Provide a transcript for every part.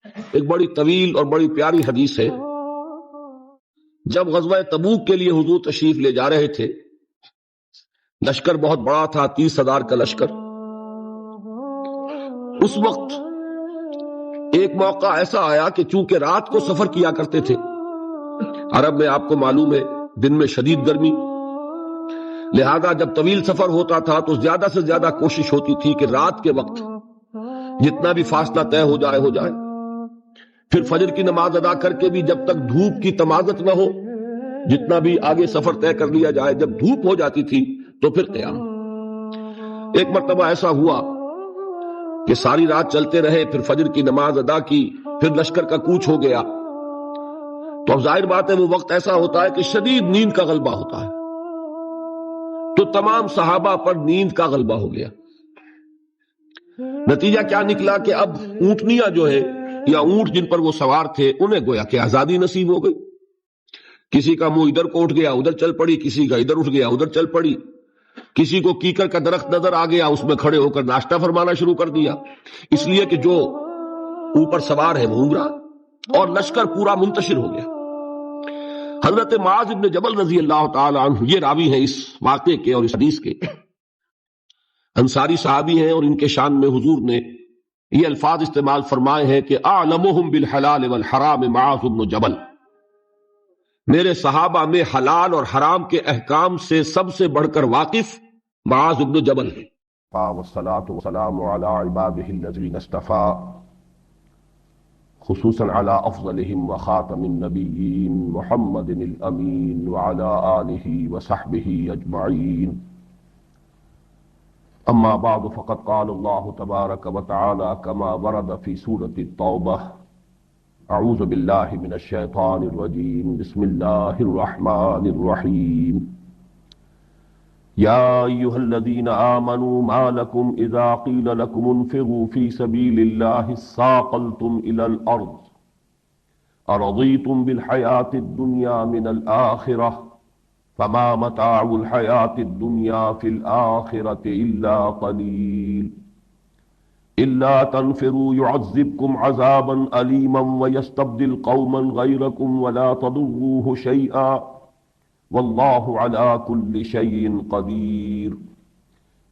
ایک بڑی طویل اور بڑی پیاری حدیث ہے۔ جب غزوہ تبوک کے لیے حضور تشریف لے جا رہے تھے، لشکر بہت بڑا تھا، 30,000 کا لشکر۔ اس وقت ایک موقع ایسا آیا کہ چونکہ رات کو سفر کیا کرتے تھے، عرب میں آپ کو معلوم ہے دن میں شدید گرمی، لہذا جب طویل سفر ہوتا تھا تو زیادہ سے زیادہ کوشش ہوتی تھی کہ رات کے وقت جتنا بھی فاصلہ طے ہو جائے۔ پھر فجر کی نماز ادا کر کے بھی جب تک دھوپ کی تمازت نہ ہو، جتنا بھی آگے سفر طے کر لیا جائے، جب دھوپ ہو جاتی تھی تو پھر قیام۔ ایک مرتبہ ایسا ہوا کہ ساری رات چلتے رہے، پھر فجر کی نماز ادا کی، پھر لشکر کا کوچ ہو گیا، تو اب ظاہر بات ہے وہ وقت ایسا ہوتا ہے کہ شدید نیند کا غلبہ ہوتا ہے، تو تمام صحابہ پر نیند کا غلبہ ہو گیا۔ نتیجہ کیا نکلا کہ اب اونٹنیاں جو ہے یا اونٹ جن پر وہ سوار تھے، انہیں گویا کہ آزادی نصیب ہو گئی۔ کسی کا منہ ادھر کو اٹھ گیا ادھر چل پڑی، کسی کا ادھر اٹھ گیا ادھر چل پڑی، کسی کو کیکر کا درخت نظر آ گیا، اس میں کھڑے ہو کر ناشتہ فرمانا شروع کر دیا، اس لیے کہ جو اوپر سوار ہے وہ اونگ رہا، اور لشکر پورا منتشر ہو گیا۔ حضرت معاذ بن جبل رضی اللہ تعالی عنہ یہ راوی ہیں اس واقعے کے اور اس حدیث کے، انصاری صحابی ہیں، اور ان کے شان میں حضور نے یہ الفاظ استعمال فرمائے ہیں کہ اعلمہم بالحلال والحرام معاذ بن جبل، میرے صحابہ میں حلال اور حرام کے احکام سے سب سے بڑھ کر واقف معاذ بن جبل ہے۔ والصلاة والسلام على عباده الذين اصطفى، خصوصاً على افضلهم وخاتم النبیین محمد الامین وعلى آلہ وصحبہ اجمعین۔ اما بعد فقد قال اللہ تبارک وتعالی كما ورد في سورة التوبہ، اعوذ باللہ من الشیطان الرجیم، بسم اللہ الرحمن الرحیم۔ یا ایہا الذین آمنوا ما لکم اذا قیل لکم انفروا فی سبیل اللہ اثاقلتم الی الارض ارضیتم بالحیاة الدنیا من الآخرہ فما متاع الحیاة الدنیا فی الآخرة الا قلیل الا تنفروا يعذبكم عذابا أليما ويستبدل قوما غيركم ولا تضروه شيئا والله على كل شيء قدير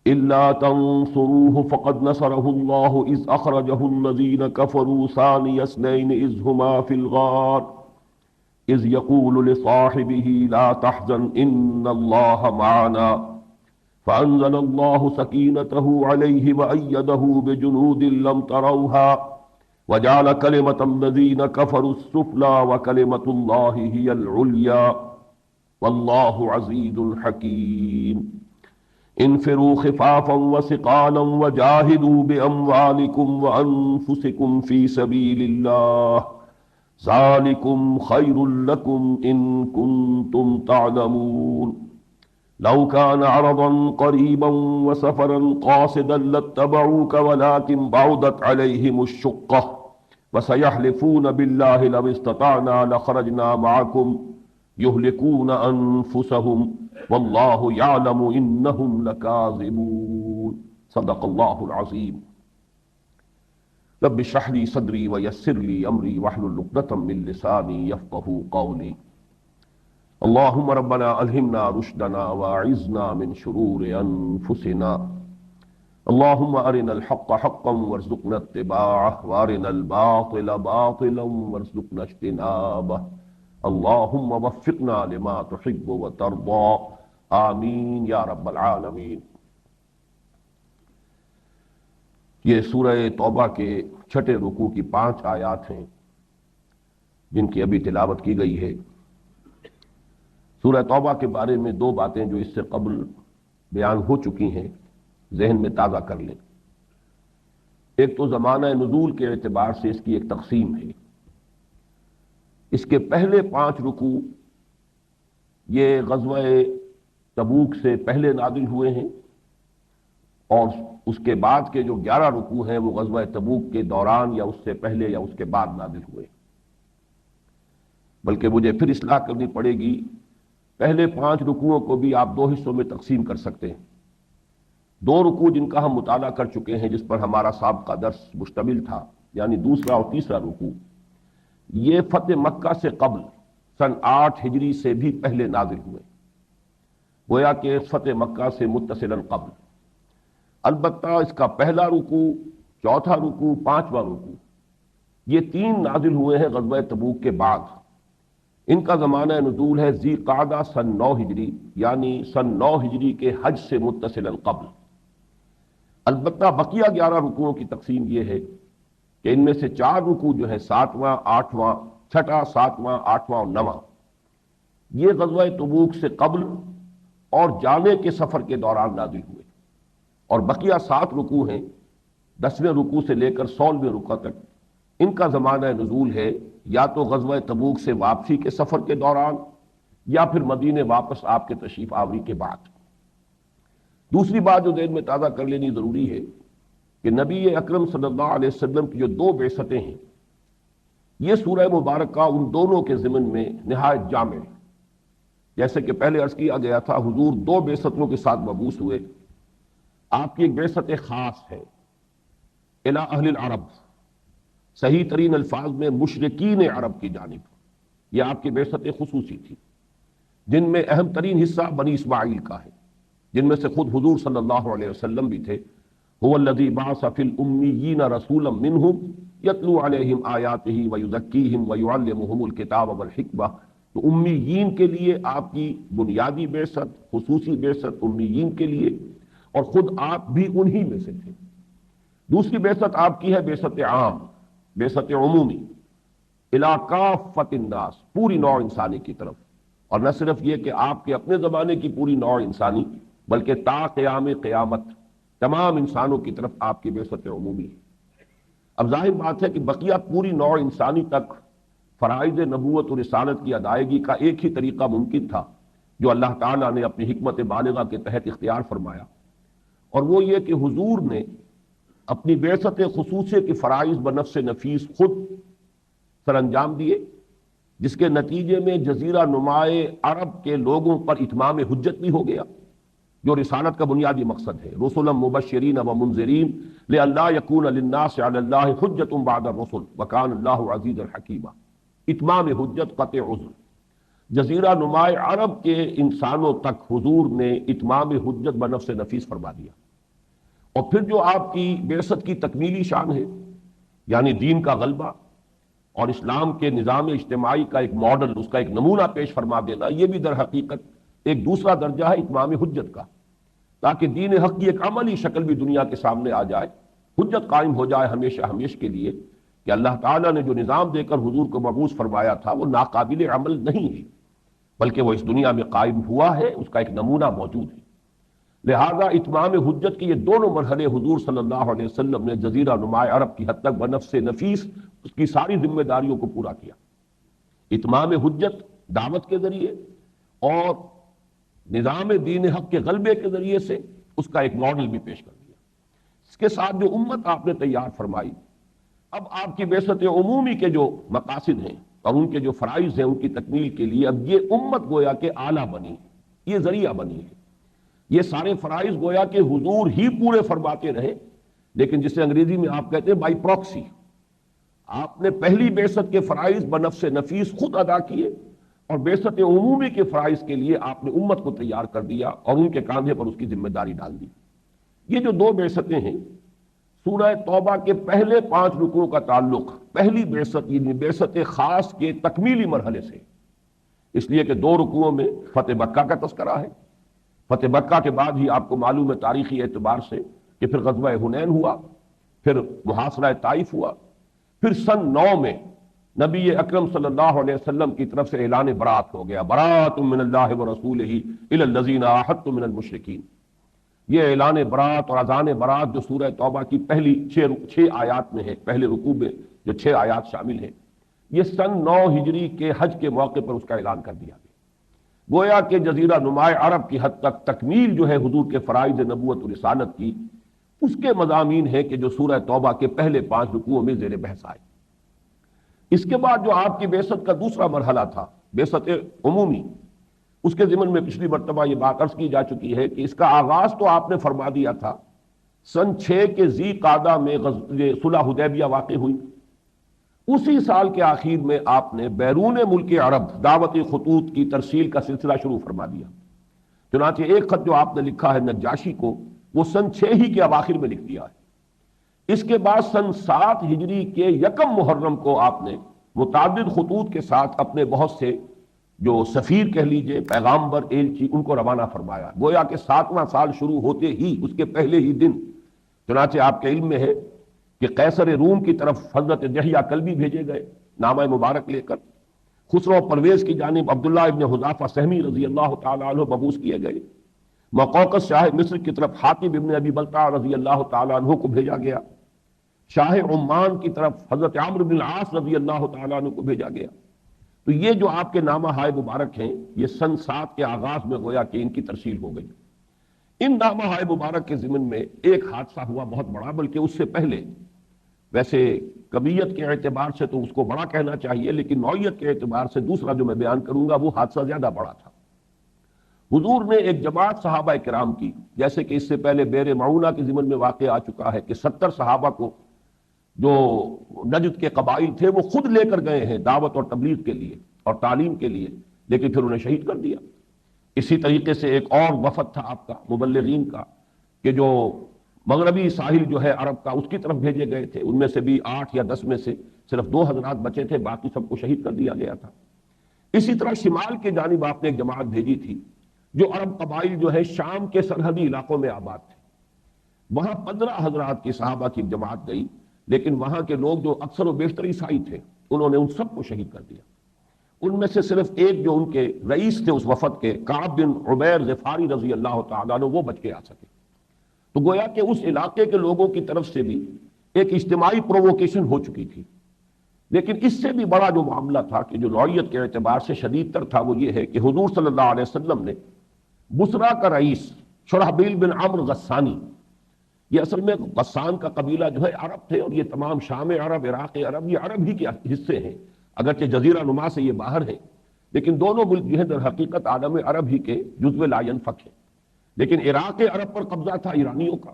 الا تنصروه فقد نصره الله إذ أخرجه الذين كفروا ثاني اثنين إذ هما في الغار إذ يقول لصاحبه لا تحزن إن الله معنا فأنزل الله سكينته عليه وأيده بجنود لم تروها وجعل كلمة الذين كفروا السفلى وكلمة الله هي العليا والله عزيز حكيم انفروا خفافا وثقالا وجاهدوا بأموالكم وأنفسكم في سبيل الله ذلكم خير لكم إن كنتم تعلمون لو كان عرضا قريبا وسفرا قاصدا لاتبعوك ولكن بعدت عليهم الشقة وسيحلفون بالله لو استطعنا لخرجنا معكم يهلكون أنفسهم والله يعلم إنهم لكاذبون صدق الله العظيم رب اشرح لي صدري ويسر لي أمري واحلل عقدة من لساني يفقهوا قولي اللهم ربنا ألهمنا رشدنا واعذنا من شرور أنفسنا اللهم أرنا الحق حقا وارزقنا اتباعه وأرنا الباطل باطلا وارزقنا اجتنابه اللهم وفقنا لما تحب وترضى آمین یا رب العالمین۔ یہ سورہ توبہ کے چھٹے رکوع کی 5 آیات ہیں جن کی ابھی تلاوت کی گئی ہے۔ سورہ توبہ کے بارے میں 2 باتیں جو اس سے قبل بیان ہو چکی ہیں ذہن میں تازہ کر لیں۔ ایک تو زمانہ نزول کے اعتبار سے اس کی ایک تقسیم ہے۔ اس کے پہلے 5 رکوع یہ غزوہ تبوک سے پہلے نازل ہوئے ہیں، اور اس کے بعد کے جو 11 رکوع ہیں وہ غزوہ تبوک کے دوران یا اس سے پہلے یا اس کے بعد نازل ہوئے۔ بلکہ مجھے پھر اصلاح کرنی پڑے گی، پہلے 5 رکوعوں کو بھی آپ 2 حصوں میں تقسیم کر سکتے ہیں۔ 2 رکوع جن کا ہم مطالعہ کر چکے ہیں، جس پر ہمارا سابقہ درس مشتمل تھا، یعنی دوسرا اور تیسرا رکوع، یہ فتح مکہ سے قبل سن 8 ہجری سے بھی پہلے نازل ہوئے، گویا کہ فتح مکہ سے متصلاً قبل۔ البتہ اس کا پہلا رکوع، چوتھا رکوع، پانچواں رکوع، یہ 3 نازل ہوئے ہیں غزوہ تبوک کے بعد۔ ان کا زمانہ نزول ہے ذی قعدہ سن 9 ہجری، یعنی سن 9 ہجری کے حج سے متصلاً قبل۔ البتہ بقیہ 11 رکوعوں کی تقسیم یہ ہے کہ ان میں سے 4 رکوع جو ہے 7واں، 8واں، 6واں، 7واں، 8واں اور 9واں، یہ غزوہ تبوک سے قبل اور جانے کے سفر کے دوران نازل ہوئے، اور بقیہ 7 رکوع ہیں 10ویں رکوع سے لے کر 16ویں رکوع تک، ان کا زمانہ نزول ہے یا تو غزوہ تبوک سے واپسی کے سفر کے دوران یا پھر مدینے واپس آپ کے تشریف آوری کے بعد۔ دوسری بات جو ذہن میں تازہ کر لینی ضروری ہے کہ نبی اکرم صلی اللہ علیہ وسلم کی جو 2 بعثتیں ہیں، یہ سورہ مبارکہ ان دونوں کے ضمن میں نہایت جامع ہے۔ جیسے کہ پہلے عرض کیا گیا تھا، حضور 2 بعثتوں کے ساتھ مبعوث ہوئے۔ آپ کی ایک بعثت خاص ہے الی اہل العرب، صحیح ترین الفاظ میں مشرکین عرب کی جانب، یہ آپ کی بعثت خصوصی تھی، جن میں اہم ترین حصہ بنی اسماعیل کا ہے، جن میں سے خود حضور صلی اللہ علیہ وسلم بھی تھے۔ هو الذی بعث فی الامیین رسولا منہم یتلو علیہم آیاتہ ویزکیہم ویعلمہم الکتاب والحکمہ۔ تو امیین کے لیے آپ کی بنیادی بعثت، خصوصی بعثت امیین کے لیے، اور خود آپ بھی انہی میں سے تھے۔ دوسری بعثت آپ کی ہے بعثت عام، بعثت عمومی، الی کافۃ الناس، پوری نوع انسانی کی طرف، اور نہ صرف یہ کہ آپ کے اپنے زمانے کی پوری نوع انسانی، بلکہ تا قیام قیامت تمام انسانوں کی طرف آپ کی بعثت عمومی ہے۔ اب ظاہر بات ہے کہ بقیہ پوری نوع انسانی تک فرائض نبوت و رسالت کی ادائیگی کا ایک ہی طریقہ ممکن تھا جو اللہ تعالیٰ نے اپنی حکمت بالغہ کے تحت اختیار فرمایا، اور وہ یہ کہ حضور نے اپنی بعثت خصوصیہ کی فرائض بنفس نفیس خود سر انجام دیے، جس کے نتیجے میں جزیرہ نمائے عرب کے لوگوں پر اتمام حجت بھی ہو گیا، جو رسالت کا بنیادی مقصد ہے، رسلا مبشرین و منذرین لئلا یکون للناس علی اللہ حجت بعد الرسل وکان اللہ عزیزا حکیما۔ اتمام حجت، قطع عذر، جزیرہ نمائے عرب کے انسانوں تک حضور نے اتمام حجت بنفس نفیس فرما دیا۔ اور پھر جو آپ کی بعثت کی تکمیلی شان ہے، یعنی دین کا غلبہ اور اسلام کے نظام اجتماعی کا ایک ماڈل، اس کا ایک نمونہ پیش فرما دینا، یہ بھی در حقیقت ایک دوسرا درجہ ہے اتمام حجت کا، تاکہ دین حق کی ایک عملی شکل بھی دنیا کے سامنے آ جائے، حجت قائم ہو جائے ہمیشہ ہمیشہ کے لیے کہ اللہ تعالیٰ نے جو نظام دے کر حضور کو مبعوث فرمایا تھا وہ ناقابل عمل نہیں ہے، بلکہ وہ اس دنیا میں قائم ہوا ہے، اس کا ایک نمونہ موجود ہے۔ لہذا اتمام حجت کے یہ دونوں مرحلے حضور صلی اللہ علیہ وسلم نے جزیرہ نمائے عرب کی حد تک بنفس نفیس اس کی ساری ذمہ داریوں کو پورا کیا۔ اتمام حجت دعوت کے ذریعے اور نظام دین حق کے غلبے کے ذریعے سے اس کا ایک ماڈل بھی پیش کر دیا۔ اس کے ساتھ جو امت آپ نے تیار فرمائی، اب آپ کی بعثت عمومی کے جو مقاصد ہیں اور ان کے جو فرائض ہیں ان کی تکمیل کے لیے اب یہ امت گویا کہ آلہ بنی، یہ ذریعہ بنی ہے۔ یہ سارے فرائض گویا کہ حضور ہی پورے فرماتے رہے، لیکن جسے انگریزی میں آپ کہتے ہیں بائی پراکسی۔ آپ نے پہلی بعثت کے فرائض بنفس نفیس خود ادا کیے، اور بعثت عمومی کے فرائض کے لیے آپ نے امت کو تیار کر دیا اور ان کے کاندھے پر اس کی ذمہ داری ڈال دی۔ یہ جو 2 بعثتیں ہیں، سورہ توبہ کے پہلے 5 رکوعوں کا تعلق پہلی بعثت یعنی بعثت خاص کے تکمیلی مرحلے سے، اس لیے کہ 2 رکوعوں میں فتح مکہ کا تذکرہ ہے۔ فتح مکہ کے بعد ہی آپ کو معلوم ہے تاریخی اعتبار سے کہ پھر غزوہ حنین ہوا، پھر محاصرہ طائف ہوا، پھر سن 9 میں نبی اکرم صلی اللہ علیہ وسلم کی طرف سے اعلان برات ہو گیا، برات من اللہ ورسولہ الی الذین عاہدتم من المشرکین۔ یہ اعلان برات اور اذان برات جو سورہ توبہ کی پہلی 6 آیات میں ہے، پہلے رکوع میں جو 6 آیات شامل ہیں، یہ سن 9 ہجری کے حج کے موقع پر اس کا اعلان کر دیا گیا۔ گویا کہ جزیرہ نمائے عرب کی حد تک تکمیل جو ہے حضور کے فرائض نبوت و رسالت کی، اس کے مضامین ہے کہ جو سورہ توبہ کے پہلے 5 رکوعوں میں زیر بحث آئے۔ اس کے بعد جو آپ کی بعثت کا دوسرا مرحلہ تھا، بعثت عمومی، اس کے ضمن میں پچھلی مرتبہ یہ بات عرض کی جا چکی ہے کہ اس کا آغاز تو آپ نے فرما دیا تھا سن 6 کے ذی قعدہ میں صلح حدیبیہ واقع ہوئی، اسی سال کے آخر میں آپ نے بیرون ملک عرب دعوتی خطوط کی ترسیل کا سلسلہ شروع فرما دیا۔ چنانچہ ایک خط جو آپ نے لکھا ہے نجاشی کو، وہ سن 6 ہی کے اواخر میں لکھ دیا ہے۔ اس کے بعد سن 7 ہجری کے 1 محرم کو آپ نے متعدد خطوط کے ساتھ اپنے بہت سے جو سفیر کہہ لیجئے، پیغامبر، ایلچی، ان کو روانہ فرمایا۔ گویا کہ 7واں سال شروع ہوتے ہی اس کے پہلے ہی دن چنانچہ آپ کے علم میں ہے کہ قیصر روم کی طرف حضرت دحیہ کلبی بھیجے گئے نامہ مبارک لے کر، خسرو پرویز کی جانب عبداللہ ابن حذافہ سہمی رضی اللہ تعالیٰ عنہ مبعوث کیے گئے، مقوقس شاہ مصر کی طرف حاتب ابن ابی بلتع رضی اللہ تعالیٰ عنہ کو بھیجا گیا، شاہ عمان کی طرف حضرت عمرو بن العاص رضی اللہ تعالیٰ عنہ کو بھیجا گیا۔ تو یہ جو آپ کے نامہ ہائے مبارک ہیں، یہ سن 7 کے آغاز میں گویا کہ ان کی ترسیل ہو گئی۔ ان نامہ ہائے مبارک کے ضمن میں ایک حادثہ ہوا بہت بڑا، بلکہ اس سے پہلے، ویسے کمیت کے اعتبار سے تو اس کو بڑا کہنا چاہیے، لیکن نوعیت کے اعتبار سے دوسرا جو میں بیان کروں گا وہ حادثہ زیادہ بڑا تھا۔ حضور نے ایک جماعت صحابہ کرام کی، جیسے کہ اس سے پہلے بیر معونہ کے ضمن میں واقع آ چکا ہے کہ 70 صحابہ کو جو نجد کے قبائل تھے وہ خود لے کر گئے ہیں دعوت اور تبلیغ کے لیے اور تعلیم کے لیے، لیکن پھر انہیں شہید کر دیا۔ اسی طریقے سے ایک اور وفد تھا آپ کا مبلغین کا، کہ جو مغربی ساحل جو ہے عرب کا اس کی طرف بھیجے گئے تھے، ان میں سے بھی 8 یا 10 میں سے صرف 2 حضرات بچے تھے، باقی سب کو شہید کر دیا گیا تھا۔ اسی طرح شمال کے جانب آپ نے ایک جماعت بھیجی تھی، جو عرب قبائل جو ہے شام کے سرحدی علاقوں میں آباد تھے، وہاں 15 حضرات کی صحابہ کی جماعت گئی، لیکن وہاں کے لوگ جو اکثر و بیشتر عیسائی تھے انہوں نے ان سب کو شہید کر دیا۔ ان میں سے صرف ایک جو ان کے رئیس تھے اس وفد کے، کعب بن عبیر غفاری رضی اللہ تعالیٰ عنہ، وہ بچ کے آ سکے۔ تو گویا کہ اس علاقے کے لوگوں کی طرف سے بھی ایک اجتماعی پرووکیشن ہو چکی تھی۔ لیکن اس سے بھی بڑا جو معاملہ تھا کہ جو نوعیت کے اعتبار سے شدید تر تھا، وہ یہ ہے کہ حضور صلی اللہ علیہ وسلم نے بصرہ کا رئیس شرحبیل بن عمرو غسانی، یہ اصل میں غسان کا قبیلہ جو ہے عرب تھے، اور یہ تمام شام عرب، عراق عرب، یہ عرب ہی کے حصے ہیں، اگرچہ جزیرہ نما سے یہ باہر ہیں، لیکن دونوں ملک جو ہے در حقیقت عالم عرب ہی کے جزو لا ینفک ہیں۔ لیکن عراق عرب پر قبضہ تھا ایرانیوں کا،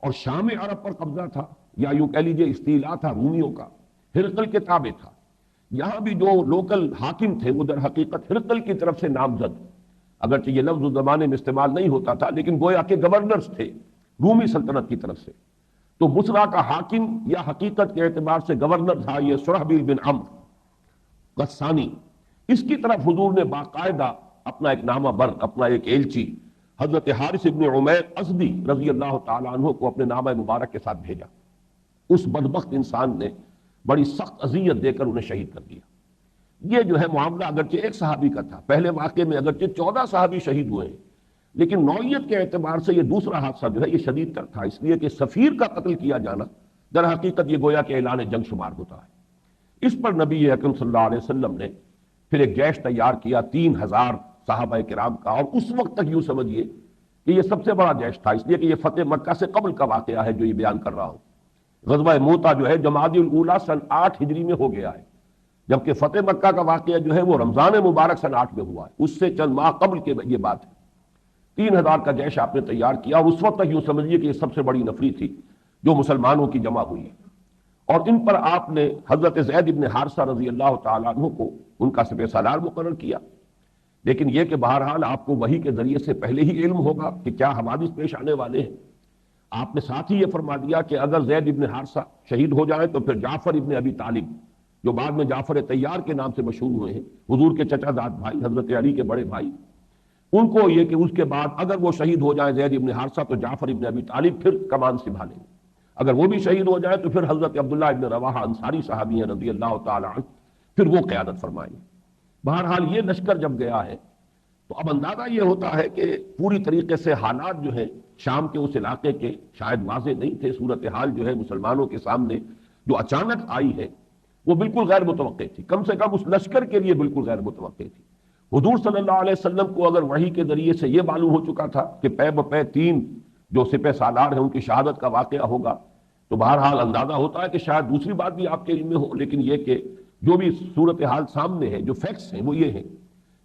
اور شام عرب پر قبضہ تھا، یا یوں کہہ لیجیے استیلا تھا رومیوں کا، ہرقل کے تابع تھا۔ یہاں بھی جو لوکل حاکم تھے وہ در حقیقت ہرقل کی طرف سے نامزد، اگرچہ یہ لفظ اس زمانے میں استعمال نہیں ہوتا تھا، لیکن گویا کہ گورنرز تھے رومی سلطنت کی طرف سے۔ تو بصرہ کا حاکم یا حقیقت کے اعتبار سے گورنر تھا یہ شرحبیل بن عمرو غسانی۔ اس کی طرف حضور نے باقاعدہ اپنا ایک نامہ بر، اپنا ایک ایلچی حضرت حارث ابن عمیر ازدی رضی اللہ تعالیٰ عنہ کو اپنے نامہ مبارک کے ساتھ بھیجا۔ اس بدبخت انسان نے بڑی سخت اذیت دے کر انہیں شہید کر دیا۔ یہ جو ہے معاملہ اگرچہ ایک صحابی کا تھا، پہلے واقعے میں اگرچہ 14 صحابی شہید ہوئے ہیں، لیکن نوعیت کے اعتبار سے یہ دوسرا حادثہ جو ہے یہ شدید تر تھا، اس لیے کہ سفیر کا قتل کیا جانا در حقیقت یہ گویا کہ اعلان جنگ شمار ہوتا ہے۔ اس پر نبی اکرم صلی اللہ علیہ وسلم نے پھر ایک جیش تیار کیا 3000 صحابہ کرام کا، اور اس وقت تک یوں سمجھیے کہ یہ سب سے بڑا جیش تھا، اس لیے کہ یہ فتح مکہ سے قبل کا واقعہ ہے جو یہ بیان کر رہا ہوں۔ غزوہ موتا جو ہے جمادی الاولیٰ سن 8 ہجری میں ہو گیا ہے، جبکہ فتح مکہ کا واقعہ جو ہے وہ رمضان مبارک سن 8 میں ہوا ہے، اس سے چند ماہ قبل کے یہ بات ہے۔ 3000 کا جیش آپ نے تیار کیا، اور اس وقت تک یوں سمجھیے کہ یہ سب سے بڑی نفری تھی جو مسلمانوں کی جمع ہوئی، اور ان پر آپ نے حضرت زید ابن حارثہ رضی اللہ تعالیٰ عنہ کو ان کا سپہ سالار مقرر کیا۔ لیکن یہ کہ بہرحال آپ کو وحی کے ذریعے سے پہلے ہی علم ہوگا کہ کیا حوادث پیش آنے والے ہیں۔ آپ نے ساتھ ہی یہ فرما دیا کہ اگر زید ابن حارثہ شہید ہو جائیں تو پھر جعفر ابن ابی طالب، جو بعد میں جعفر طیار کے نام سے مشہور ہوئے ہیں، حضور کے چچا زاد بھائی، حضرت علی کے بڑے بھائی، ان کو یہ کہ اس کے بعد اگر وہ شہید ہو جائیں زید ابن حارثہ تو جعفر ابن ابی طالب پھر کمان سنبھالیں گے، اگر وہ بھی شہید ہو جائے تو پھر حضرت عبداللہ ابن رواحہ انصاری صحابی ہیں رضی اللہ تعالی عنہ، پھر وہ قیادت فرمائیں گے۔ بہرحال یہ لشکر جب گیا ہے تو اب اندازہ یہ ہوتا ہے کہ پوری طریقے سے حالات جو ہیں شام کے اس علاقے کے شاید واضح نہیں تھے، صورتحال جو ہے مسلمانوں کے سامنے جو اچانک آئی ہے وہ بالکل غیر متوقع تھی، کم سے کم اس لشکر کے لیے بالکل غیر متوقع تھی۔ حضور صلی اللہ علیہ وسلم کو اگر وحی کے ذریعے سے یہ معلوم ہو چکا تھا کہ پے بپے 3 جو سپہ سالار ہیں ان کی شہادت کا واقعہ ہوگا، تو بہرحال اندازہ ہوتا ہے کہ شاید دوسری بات بھی آپ کے علم میں ہو، لیکن یہ کہ جو بھی صورتحال سامنے ہے، جو فیکٹس ہیں وہ یہ ہیں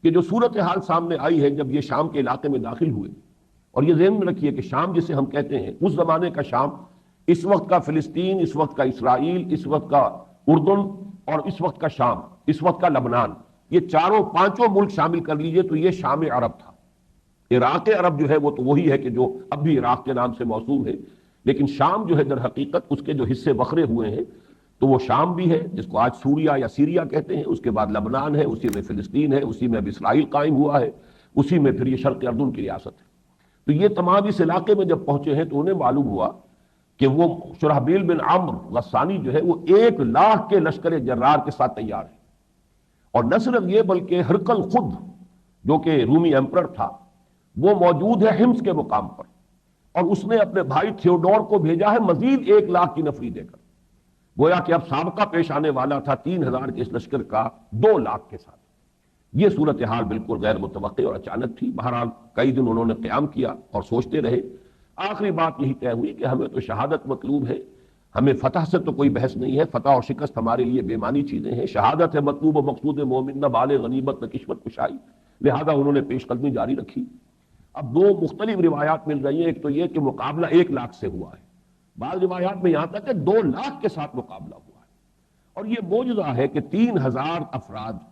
کہ جو صورتحال سامنے آئی ہے جب یہ شام کے علاقے میں داخل ہوئے، اور یہ ذہن میں رکھیے کہ شام جسے ہم کہتے ہیں اس زمانے کا شام، اس وقت کا فلسطین، اس وقت کا اسرائیل، اس وقت کا اردن اور اس وقت کا شام، اس وقت کا لبنان، یہ چاروں پانچوں ملک شامل کر لیجئے تو یہ شام عرب تھا۔ عراق عرب جو ہے وہ تو وہی ہے کہ جو اب بھی عراق کے نام سے موسوم ہے، لیکن شام جو ہے در حقیقت اس کے جو حصے بکھرے ہوئے ہیں تو وہ شام بھی ہے جس کو آج سوریا یا سیریا کہتے ہیں، اس کے بعد لبنان ہے، اسی میں فلسطین ہے، اسی میں اب اسرائیل قائم ہوا ہے، اسی میں پھر یہ شرق اردن کی ریاست ہے۔ تو یہ تمام اس علاقے میں جب پہنچے ہیں تو انہیں معلوم ہوا کہ وہ شرحبیل بن عمرو غسانی جو ہے وہ 1,00,000 کے لشکر جرار کے ساتھ تیار ہے، اور نہ صرف یہ بلکہ ہرقل خود جو کہ رومی ایمپرر تھا وہ موجود ہے حمص کے مقام پر، اور اس نے اپنے بھائی تھیوڈور کو بھیجا ہے مزید 1,00,000 کی نفری دے کر، گویا کہ اب سابقہ پیش آنے والا تھا 3,000 کے اس لشکر کا 2,00,000 کے ساتھ۔ یہ صورتحال بالکل غیر متوقع اور اچانک تھی۔ بہرحال کئی دن انہوں نے قیام کیا اور سوچتے رہے، آخری بات یہی طے ہوئی کہ ہمیں تو شہادت مطلوب ہے، ہمیں فتح سے تو کوئی بحث نہیں ہے، فتح اور شکست ہمارے لیے بے معنی چیزیں ہیں، شہادت ہے مطلوب و مقصود مومن، نہ بال غنیمت نہ کشمت کشائی، لہذا انہوں نے پیش قدمی جاری رکھی۔ اب دو مختلف روایات مل رہی ہیں، ایک تو یہ کہ مقابلہ 1,00,000 سے ہوا ہے، بعض روایات میں یہاں تک کہ 2,00,000 کے ساتھ مقابلہ ہوا ہے، اور یہ معجزہ ہے کہ 3,000 افراد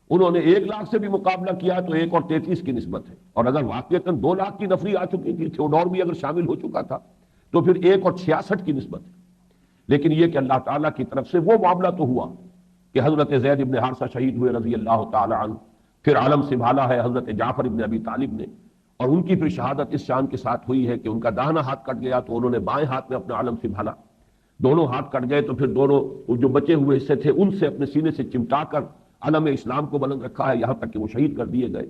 انہوں نے 1,00,000 سے بھی مقابلہ کیا تو 1 اور 33 کی نسبت ہے، اور اگر واقعتاً 2,00,000 کی نفری آ چکی تھی، تھیوڈور بھی اگر شامل ہو چکا تھا تو پھر 1 اور 66 کی نسبت ہے۔ لیکن یہ کہ اللہ تعالیٰ کی طرف سے وہ معاملہ تو ہوا کہ حضرت زید ابن حارثہ شہید ہوئے رضی اللہ تعالی عنہ، پھر عالم سنبھالا ہے حضرت جعفر ابن ابی طالب نے، اور ان کی پھر شہادت اس شان کے ساتھ ہوئی ہے کہ ان کا داہنا ہاتھ کٹ گیا تو انہوں نے بائیں ہاتھ میں اپنا عالم سنبھالا، دونوں ہاتھ کٹ گئے تو پھر دونوں جو بچے ہوئے حصے تھے ان سے اپنے سینے سے چمٹا کر علم اسلام کو بلند رکھا ہے، یہاں تک کہ وہ شہید کر دیے گئے۔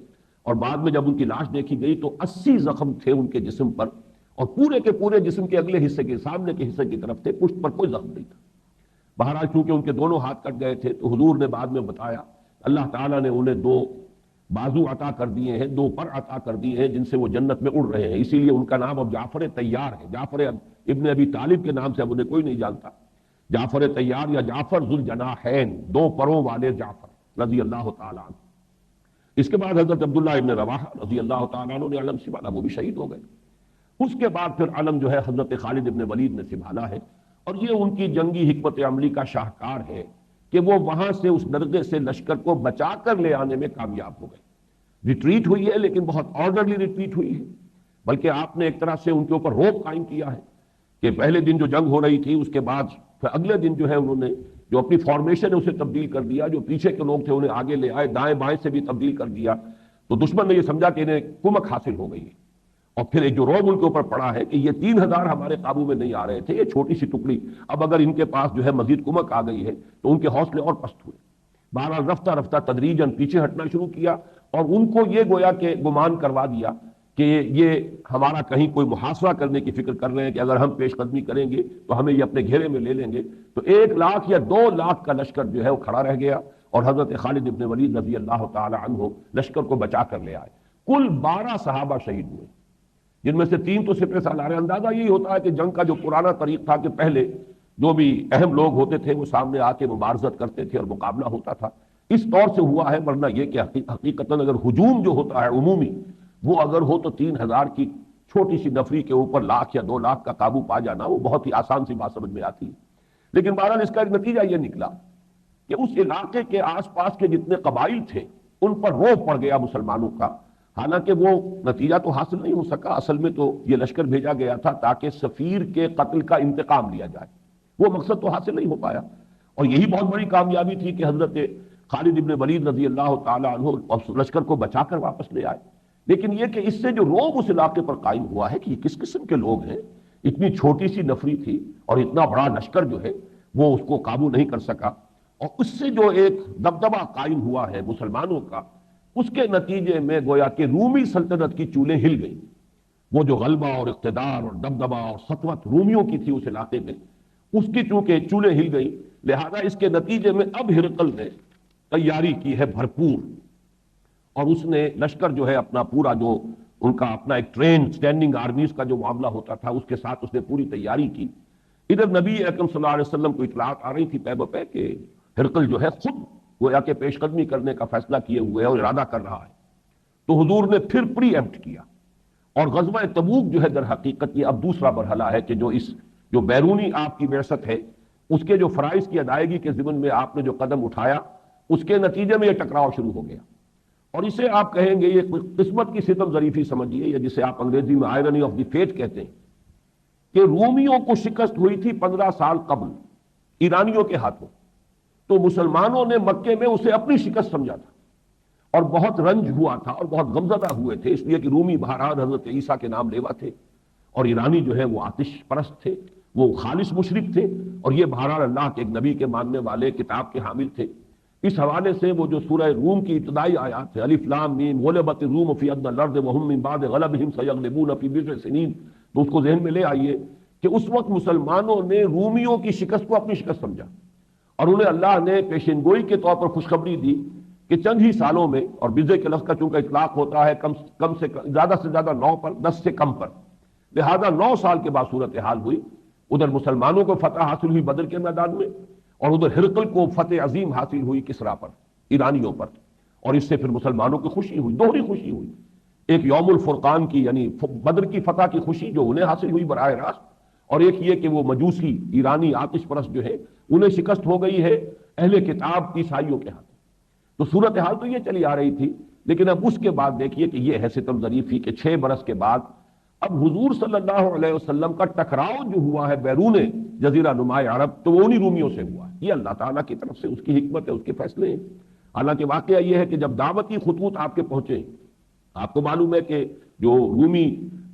اور بعد میں جب ان کی لاش دیکھی گئی تو 80 زخم تھے ان کے جسم پر، اور پورے کے پورے جسم کے اگلے حصے کے سامنے کے حصے کی طرف تھے، پشت پر کوئی زخم نہیں تھا۔ بہرحال چونکہ ان کے دونوں ہاتھ کٹ گئے تھے تو حضور نے بعد میں بتایا اللہ تعالیٰ نے انہیں 2 بازو عطا کر دیے ہیں، 2 پر عطا کر دیے ہیں جن سے وہ جنت میں اڑ رہے ہیں، اسی لیے ان کا نام اب جعفر طیار ہے۔ جعفر ابن ابی طالب کے نام سے اب انہیں کوئی نہیں جانتا، جعفر طیار یا جعفر ذوالجناحین، 2 پروں والے جعفر رضی اللہ تعالیٰ عنہ۔ اس کے بعد حضرت عبداللہ ابن رواحہ رضی اللہ تعالیٰ عنہ نے علم سنبھالا، وہ بھی شہید ہو گئے۔ اس کے بعد پھر علم جو ہے حضرت خالد ابن ولید نے سنبھالا ہے، اور یہ ان کی جنگی حکمت عملی کا شاہکار ہے کہ وہ وہاں سے اس درگاہ سے لشکر کو بچا کر لے آنے میں کامیاب ہو گئے۔ ریٹریٹ ہوئی ہے لیکن بہت آرڈرلی ریٹریٹ ہوئی ہے، بلکہ آپ نے ایک طرح سے ان کے اوپر روک قائم کیا ہے کہ پہلے دن جو جنگ ہو رہی تھی اس کے بعد پھر اگلے دن جو ہے انہوں نے جو اپنی فارمیشن ہے اسے تبدیل کر دیا، جو پیچھے کے لوگ تھے انہیں آگے لے آئے، دائیں بائیں سے بھی تبدیل کر دیا، تو دشمن نے یہ سمجھا کہ انہیں کمک حاصل ہو گئی ہے، اور پھر ایک جو روب ان کے اوپر پڑا ہے کہ یہ 3,000 ہمارے قابو میں نہیں آ رہے تھے، یہ چھوٹی سی ٹکڑی اب اگر ان کے پاس جو ہے مزید کمک آ گئی ہے تو ان کے حوصلے اور پست ہوئے۔ بہرحال رفتہ رفتہ تدریجاً پیچھے ہٹنا شروع کیا، اور ان کو یہ گویا کہ گمان کروا دیا کہ یہ ہمارا کہیں کوئی محاصرہ کرنے کی فکر کر رہے ہیں کہ اگر ہم پیش قدمی کریں گے تو ہمیں یہ اپنے گھیرے میں لے لیں گے۔ تو 1,00,000 یا 2,00,000 کا لشکر جو ہے وہ کھڑا رہ گیا، اور حضرت خالد ابن ولید رضی اللہ تعالی عنہ لشکر کو بچا کر لے آئے۔ کل 12 صحابہ شہید ہوئے، جن میں سے 3 تو سپہ سالار۔ اندازہ یہی ہوتا ہے کہ جنگ کا جو پرانا طریق تھا کہ پہلے جو بھی اہم لوگ ہوتے تھے وہ سامنے آ کے مبارزت کرتے تھے اور مقابلہ ہوتا تھا، اس طور سے ہوا ہے، ورنہ یہ کہ حقیقتاً اگر ہجوم جو ہوتا ہے عمومی وہ اگر ہو تو 3,000 کی چھوٹی سی نفری کے اوپر 1,00,000 یا 2,00,000 کا قابو پا جانا وہ بہت ہی آسان سی بات سمجھ میں آتی ہے۔ لیکن بہرحال اس کا ایک نتیجہ یہ نکلا کہ اس علاقے کے آس پاس کے جتنے قبائل تھے ان پر روب پڑ گیا مسلمانوں کا، حالانکہ وہ نتیجہ تو حاصل نہیں ہو سکا۔ اصل میں تو یہ لشکر بھیجا گیا تھا تاکہ سفیر کے قتل کا انتقام لیا جائے، وہ مقصد تو حاصل نہیں ہو پایا، اور یہی بہت بڑی کامیابی تھی کہ حضرت خالد ابن ولید رضی اللہ تعالی عنہ لشکر کو بچا کر واپس لے آئے۔ لیکن یہ کہ اس سے جو روب اس علاقے پر قائم ہوا ہے کہ یہ کس قسم کے لوگ ہیں، اتنی چھوٹی سی نفری تھی اور اتنا بڑا لشکر جو ہے وہ اس کو قابو نہیں کر سکا، اور اس سے جو ایک دبدبہ قائم ہوا ہے مسلمانوں کا، اس کے نتیجے میں گویا کہ رومی سلطنت کی چولیں ہل گئیں۔ وہ جو غلبہ اور اقتدار اور دبدبہ اور سطوت رومیوں کی تھی اس علاقے میں، اس کی چونکہ چولیں ہل گئیں، لہذا اس کے نتیجے میں اب ہرقل نے تیاری کی ہے بھرپور، اور اس نے لشکر جو ہے اپنا پورا جو ان کا اپنا ایک ٹرین سٹینڈنگ آرمیز کا جو معاملہ ہوتا تھا اس کے ساتھ اس نے پوری تیاری کی۔ ادھر نبی اکرم صلی اللہ علیہ وسلم کو اطلاعات آ رہی تھی پے بپے کہ ہرقل جو ہے خود گویا کہ پیش قدمی کرنے کا فیصلہ کیے ہوئے ہے اور ارادہ کر رہا ہے، تو حضور نے پھر پری ایمپٹ کیا، اور غزوہ تبوک جو ہے در حقیقت یہ اب دوسرا مرحلہ ہے کہ جو بیرونی آپ کی بعثت ہے اس کے جو فرائض کی ادائیگی کے ضمن میں آپ نے جو قدم اٹھایا، اس کے نتیجے میں یہ ٹکراؤ شروع ہو گیا۔ اور اسے آپ کہیں گے یہ قسمت کی ستم ظریفی سمجھیے، یا جسے آپ انگریزی میں آئرنی آف دی فیٹ کہتے ہیں، کہ رومیوں کو شکست ہوئی تھی 15 سال قبل ایرانیوں کے ہاتھوں، تو مسلمانوں نے مکے میں اسے اپنی شکست سمجھا تھا اور بہت رنج ہوا تھا اور بہت غمزدہ ہوئے تھے، اس لیے کہ رومی بہرحال حضرت عیسیٰ کے نام لیوا تھے اور ایرانی جو ہے وہ آتش پرست تھے، وہ خالص مشرک تھے، اور یہ بہرحال اللہ کے ایک نبی کے ماننے والے، کتاب کے حامل تھے۔ اس حوالے سے وہ جو سورہ روم کی ابتدائی آیات ہے، الف لام میم غلبت الروم فی ادنی الارض وهم من بعد غلبهم سیغلبون فی بضع سنین، تو اس کو ذہن میں لے آئیے کہ اس وقت مسلمانوں نے رومیوں کی شکست کو اپنی شکست سمجھا، اور انہیں اللہ نے پیشن گوئی کے طور پر خوشخبری دی کہ چند ہی سالوں میں، اور بضع کے لفظ کا چونکہ اطلاق ہوتا ہے کم سے زیادہ 9 پر، 10 سے کم پر، لہذا 9 سال کے بعد صورتحال ہوئی، ادھر مسلمانوں کو فتح حاصل ہوئی بدر کے میدان میں، اور ادھر ہرقل کو فتح عظیم حاصل ہوئی کسریٰ پر، ایرانیوں پر، اور اس سے پھر مسلمانوں کی خوشی ہوئی، دوہری خوشی ہوئی، ایک یوم الفرقان کی یعنی بدر کی فتح کی خوشی جو انہیں حاصل ہوئی براہ راست، اور ایک یہ کہ وہ مجوسی ایرانی آتش پرست جو ہے انہیں شکست ہو گئی ہے اہل کتاب عیسائیوں کے ہاتھ۔ تو صورتحال تو یہ چلی آ رہی تھی، لیکن اب اس کے بعد دیکھیے کہ یہ ہے ستم ظریفی کہ 6 برس کے بعد اب حضور صلی اللہ علیہ وسلم کا ٹکراؤ جو ہوا ہے بیرون جزیرہ نماء عرب، تو وہ انہی رومیوں سے ہوا ہے۔ یہ اللہ تعالیٰ کی طرف سے اس کی حکمت ہے، اس کے فیصلے ہیں۔ حالانکہ واقعہ یہ ہے کہ جب دعوتی خطوط آپ کے پہنچے، آپ کو معلوم ہے کہ جو رومی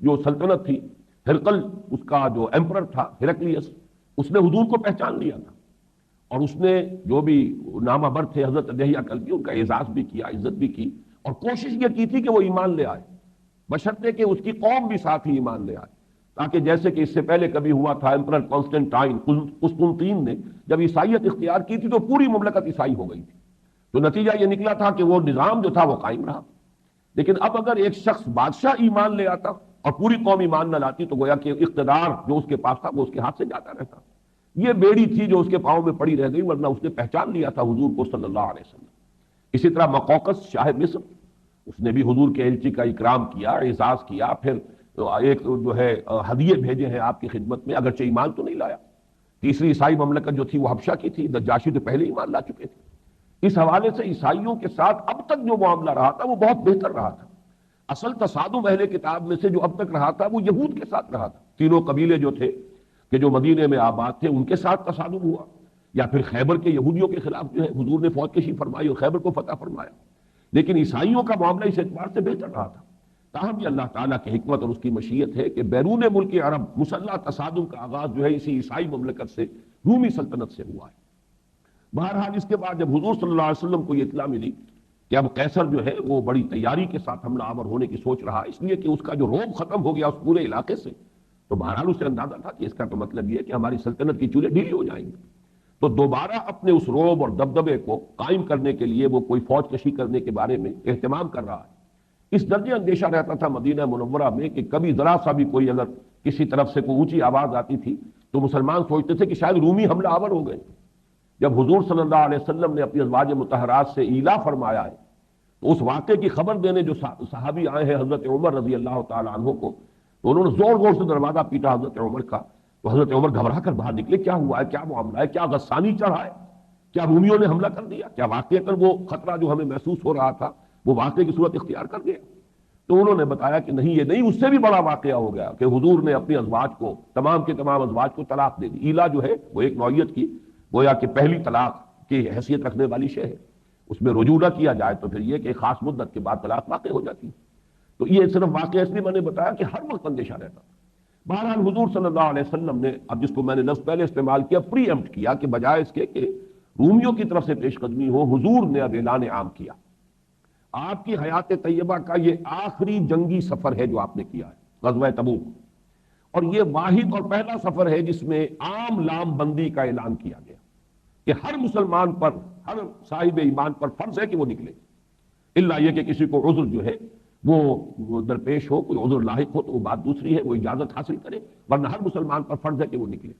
جو سلطنت تھی، ہرقل اس کا جو ایمپرر تھا ہرقلیس، اس نے حضور کو پہچان لیا تھا، اور اس نے جو بھی نامہ بر تھے حضرت دہیہ کلبی، ان کا اعزاز بھی کیا، عزت بھی کی، اور کوشش یہ کی تھی کہ وہ ایمان لے آئے، بشرطے کہ اس کی قوم بھی ساتھ ہی ایمان لے آئے، تاکہ جیسے کہ اس سے پہلے کبھی ہوا تھا ایمپرر کانسٹنٹائن قسطنطین نے جب عیسائیت اختیار کی تھی تو پوری مملکت عیسائی ہو گئی تھی، تو نتیجہ یہ نکلا تھا کہ وہ نظام جو تھا وہ قائم رہا۔ لیکن اب اگر ایک شخص بادشاہ ایمان لے آتا اور پوری قوم ایمان نہ لاتی، تو گویا کہ اقتدار جو اس کے پاس تھا وہ اس کے ہاتھ سے جاتا رہتا۔ یہ بیڑی تھی جو اس کے پاؤں میں پڑی رہ گئی، ورنہ اس نے پہچان لیا تھا حضور کو صلی اللہ علیہ وسلم۔ اسی طرح مقوقس شاہ مصر، اس نے بھی حضور کے ایلچی کا اکرام کیا، اعزاز کیا، پھر ایک جو ہے ہدیے بھیجے ہیں آپ کی خدمت میں، اگرچہ ایمان تو نہیں لایا۔ تیسری عیسائی مملکت جو تھی وہ حبشہ کی تھی، نجاشی تو پہلے ایمان لا چکے تھے۔ اس حوالے سے عیسائیوں کے ساتھ اب تک جو معاملہ رہا تھا وہ بہت بہتر رہا تھا۔ اصل تصادم اہل کتاب میں سے جو اب تک رہا تھا وہ یہود کے ساتھ رہا تھا۔ تینوں قبیلے جو تھے کہ جو مدینے میں آباد تھے، ان کے ساتھ تصادم ہوا، یا پھر خیبر کے یہودیوں کے خلاف جو ہے حضور نے فوج کشی فرمائی اور خیبر کو فتح فرمایا۔ لیکن عیسائیوں کا معاملہ اس اعتبار سے بہتر رہا تھا۔ تاہم یہ اللہ تعالیٰ کی حکمت اور اس کی مشیت ہے کہ بیرون ملک عرب مسلح تصادم کا آغاز جو ہے اسی عیسائی مملکت سے، رومی سلطنت سے ہوا ہے۔ بہرحال اس کے بعد جب حضور صلی اللہ علیہ وسلم کو یہ اطلاع ملی کہ اب قیصر جو ہے وہ بڑی تیاری کے ساتھ حملہ آور ہونے کی سوچ رہا، اس لیے کہ اس کا جو رعب ختم ہو گیا اس پورے علاقے سے، تو بہرحال اسے اندازہ تھا کہ اس کا تو مطلب یہ ہے کہ ہماری سلطنت کی چولیں ڈھیلی ہو جائیں گی، تو دوبارہ اپنے اس رعب اور دبدبے کو قائم کرنے کے لیے وہ کوئی فوج کشی کرنے کے بارے میں اہتمام کر رہا ہے۔ اس درجے اندیشہ رہتا تھا مدینہ منورہ میں کہ کبھی ذرا سا بھی کوئی اگر کسی طرف سے کوئی اونچی آواز آتی تھی تو مسلمان سوچتے تھے کہ شاید رومی حملہ آور ہو گئے۔ جب حضور صلی اللہ علیہ وسلم نے اپنی ازواج مطہرات سے ایلا فرمایا ہے، تو اس واقعے کی خبر دینے جو صحابی آئے ہیں حضرت عمر رضی اللہ تعالی عنہ کو، تو انہوں نے زور زور سے دروازہ پیٹا حضرت عمر کا، تو حضرت عمر گھبرا کر باہر نکلے، کیا ہوا ہے، کیا معاملہ ہے، کیا غسانی چڑھا ہے، کیا رومیوں نے حملہ کر دیا، کیا واقعہ وہ خطرہ جو ہمیں محسوس ہو رہا تھا وہ واقعے کی صورت اختیار کر گیا؟ تو انہوں نے بتایا کہ نہیں، یہ نہیں، اس سے بھی بڑا واقعہ ہو گیا کہ حضور نے اپنی ازواج کو، تمام کے تمام ازواج کو طلاق دے دی۔ ایلا جو ہے وہ ایک نوعیت کی گویا کہ پہلی طلاق کی حیثیت رکھنے والی شے ہے، اس میں رجوع نہ کیا جائے تو پھر یہ کہ خاص مدت کے بعد طلاق واقع ہو جاتی ہے۔ تو یہ صرف واقعہ اس لیے میں نے بتایا کہ ہر وقت اندیشہ رہتا تھا۔ بہرحال حضور صلی اللہ علیہ وسلم نے، اب جس کو میں نے لفظ پہلے استعمال کیا، پری ایمپٹ کیا، کہ بجائے اس کے کہ رومیوں کی طرف سے پیش قدمی ہو، حضور نے اب اعلان عام کیا۔ آپ کی حیات طیبہ کا یہ آخری جنگی سفر ہے جو آپ نے کیا ہے، غزوہ تبوک، اور یہ واحد اور پہلا سفر ہے جس میں عام لام بندی کا اعلان کیا گیا کہ ہر مسلمان پر، ہر صاحب ایمان پر فرض ہے کہ وہ نکلے، الا یہ کہ کسی کو عذر جو ہے وہ درپیش ہو، کوئی عذر لاحق ہو تو وہ بات دوسری ہے، وہ اجازت حاصل کرے، ورنہ ہر مسلمان پر فرض ہے کہ وہ نکلے۔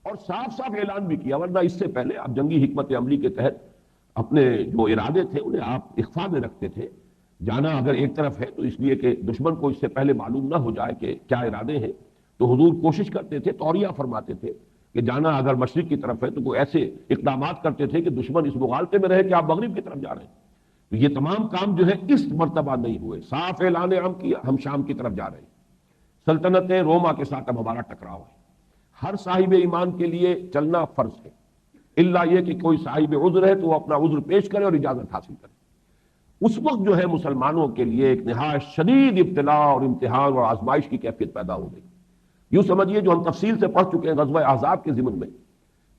اور صاف صاف اعلان بھی کیا، ورنہ اس سے پہلے آپ جنگی حکمت عملی کے تحت اپنے جو ارادے تھے انہیں آپ اخفاء میں رکھتے تھے۔ جانا اگر ایک طرف ہے تو اس لیے کہ دشمن کو اس سے پہلے معلوم نہ ہو جائے کہ کیا ارادے ہیں، تو حضور کوشش کرتے تھے، توریہ فرماتے تھے، کہ جانا اگر مشرق کی طرف ہے تو وہ ایسے اقدامات کرتے تھے کہ دشمن اس مغالطے میں رہے کہ آپ مغرب کی طرف جا رہے ہیں. تو یہ تمام کام جو ہے اس مرتبہ نہیں ہوئے. صاف اعلان عام کیا ہم شام کی طرف جا رہے ہیں. سلطنت روما کے ساتھ اب ہمارا ٹکراؤ ہے. ہر صاحب ایمان کے لیے چلنا فرض ہے، الا یہ کہ کوئی صاحب عذر ہے تو وہ اپنا عذر پیش کرے اور اجازت حاصل کرے. اس وقت جو ہے مسلمانوں کے لیے ایک نہایت شدید ابتلاء اور امتحان اور آزمائش کی کیفیت پیدا ہو گئی. یوں سمجھیے جو ہم تفصیل سے پڑھ چکے ہیں غزوہ احزاب کے ضمن میں،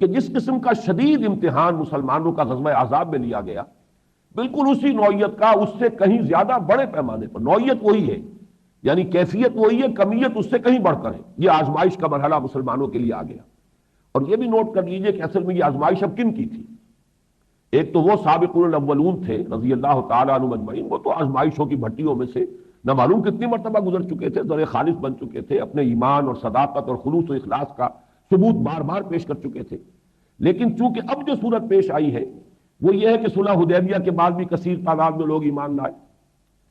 کہ جس قسم کا شدید امتحان مسلمانوں کا غزوہ احزاب میں لیا گیا، بالکل اسی نوعیت کا اس سے کہیں زیادہ بڑے پیمانے پر، نوعیت وہی ہے یعنی کیفیت وہی ہے، کمیت اس سے کہیں بڑھ کر ہے. یہ آزمائش کا مرحلہ مسلمانوں کے لیے آ گیا. اور یہ بھی نوٹ کر لیجئے کہ اصل میں یہ آزمائش اب کن کی تھی. ایک تو وہ سابقون الاولون تھے رضی اللہ تعالیٰ عنہم اجمعین، وہ تو آزمائشوں کی بھٹیوں میں سے نہ معلوم کتنی مرتبہ گزر چکے تھے، در خالص بن چکے تھے، اپنے ایمان اور صداقت اور خلوص و اخلاص کا ثبوت بار بار پیش کر چکے تھے. لیکن چونکہ اب جو صورت پیش آئی ہے وہ یہ ہے کہ صلح حدیبیہ کے بعد بھی کثیر تعداد میں لوگ ایمان لائے،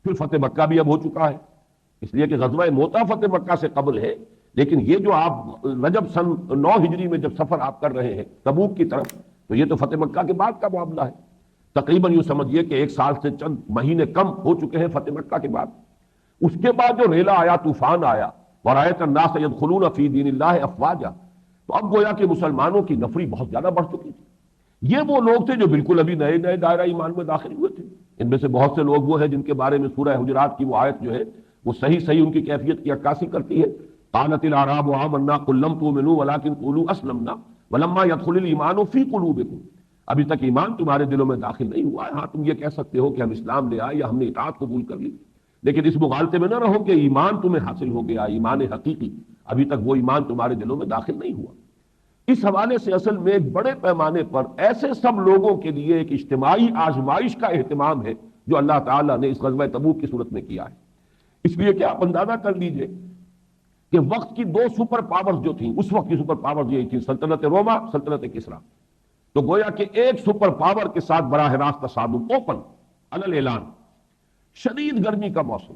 پھر فتح مکہ بھی اب ہو چکا ہے، اس لیے کہ غزوہ موتا فتح مکہ سے قبل ہے. لیکن یہ جو آپ رجب سن 9 ہجری میں جب سفر آپ کر رہے ہیں تبوک کی طرف، تو یہ تو فتح مکہ کے بعد کا معاملہ ہے. تقریباً یوں سمجھیے کہ 1 سال سے چند مہینے کم ہو چکے ہیں فتح مکہ کے بعد. اس کے بعد جو ریلا آیا، طوفان آیا، وَرَأَيْتَ النَّاسَ يَدْخُلُونَ فِي دِينِ اللَّهِ أَفْوَاجًا، تو اب گویا کہ مسلمانوں کی نفری بہت زیادہ بڑھ چکی تھی. یہ وہ لوگ تھے جو بالکل ابھی نئے نئے دائرہ ایمان میں داخل ہوئے تھے. ان میں سے بہت سے لوگ وہ ہیں جن کے بارے میں سورہ حجرات کی وہ آیت جو ہے وہ صحیح ان کی کیفیت کی عکاسی کرتی ہے. قالت الاعراب آمنا قل لم تؤمنوا ولكن قولوا اسلمنا ولما يدخل الايمان في قلوبكم، ابھی تک ایمان تمہارے دلوں میں داخل نہیں ہوا ہے. ہاں تم یہ کہہ سکتے ہو کہ ہم اسلام لے آئے یا ہم نے اطاعت قبول کر لی، لیکن اس مغالطے میں نہ رہو کہ ایمان تمہیں حاصل ہو گیا، ایمان حقیقی، ابھی تک وہ ایمان تمہارے دلوں میں داخل نہیں ہوا. اس حوالے سے اصل میں ایک بڑے پیمانے پر ایسے سب لوگوں کے لیے ایک اجتماعی آزمائش کا اہتمام ہے جو اللہ تعالیٰ نے اس غزوہ تبوک کی صورت میں کیا ہے. اس لیے کہ آپ اندازہ کر لیجئے کہ وقت کی 2 سپر پاورز جو تھیں، اس وقت کی سپر پاورز یہی تھیں، سلطنت روما، سلطنت کسریٰ. تو گویا کہ ایک سپر پاور کے ساتھ براہ راست تصادم، اوپن علل اعلان، شدید گرمی کا موسم،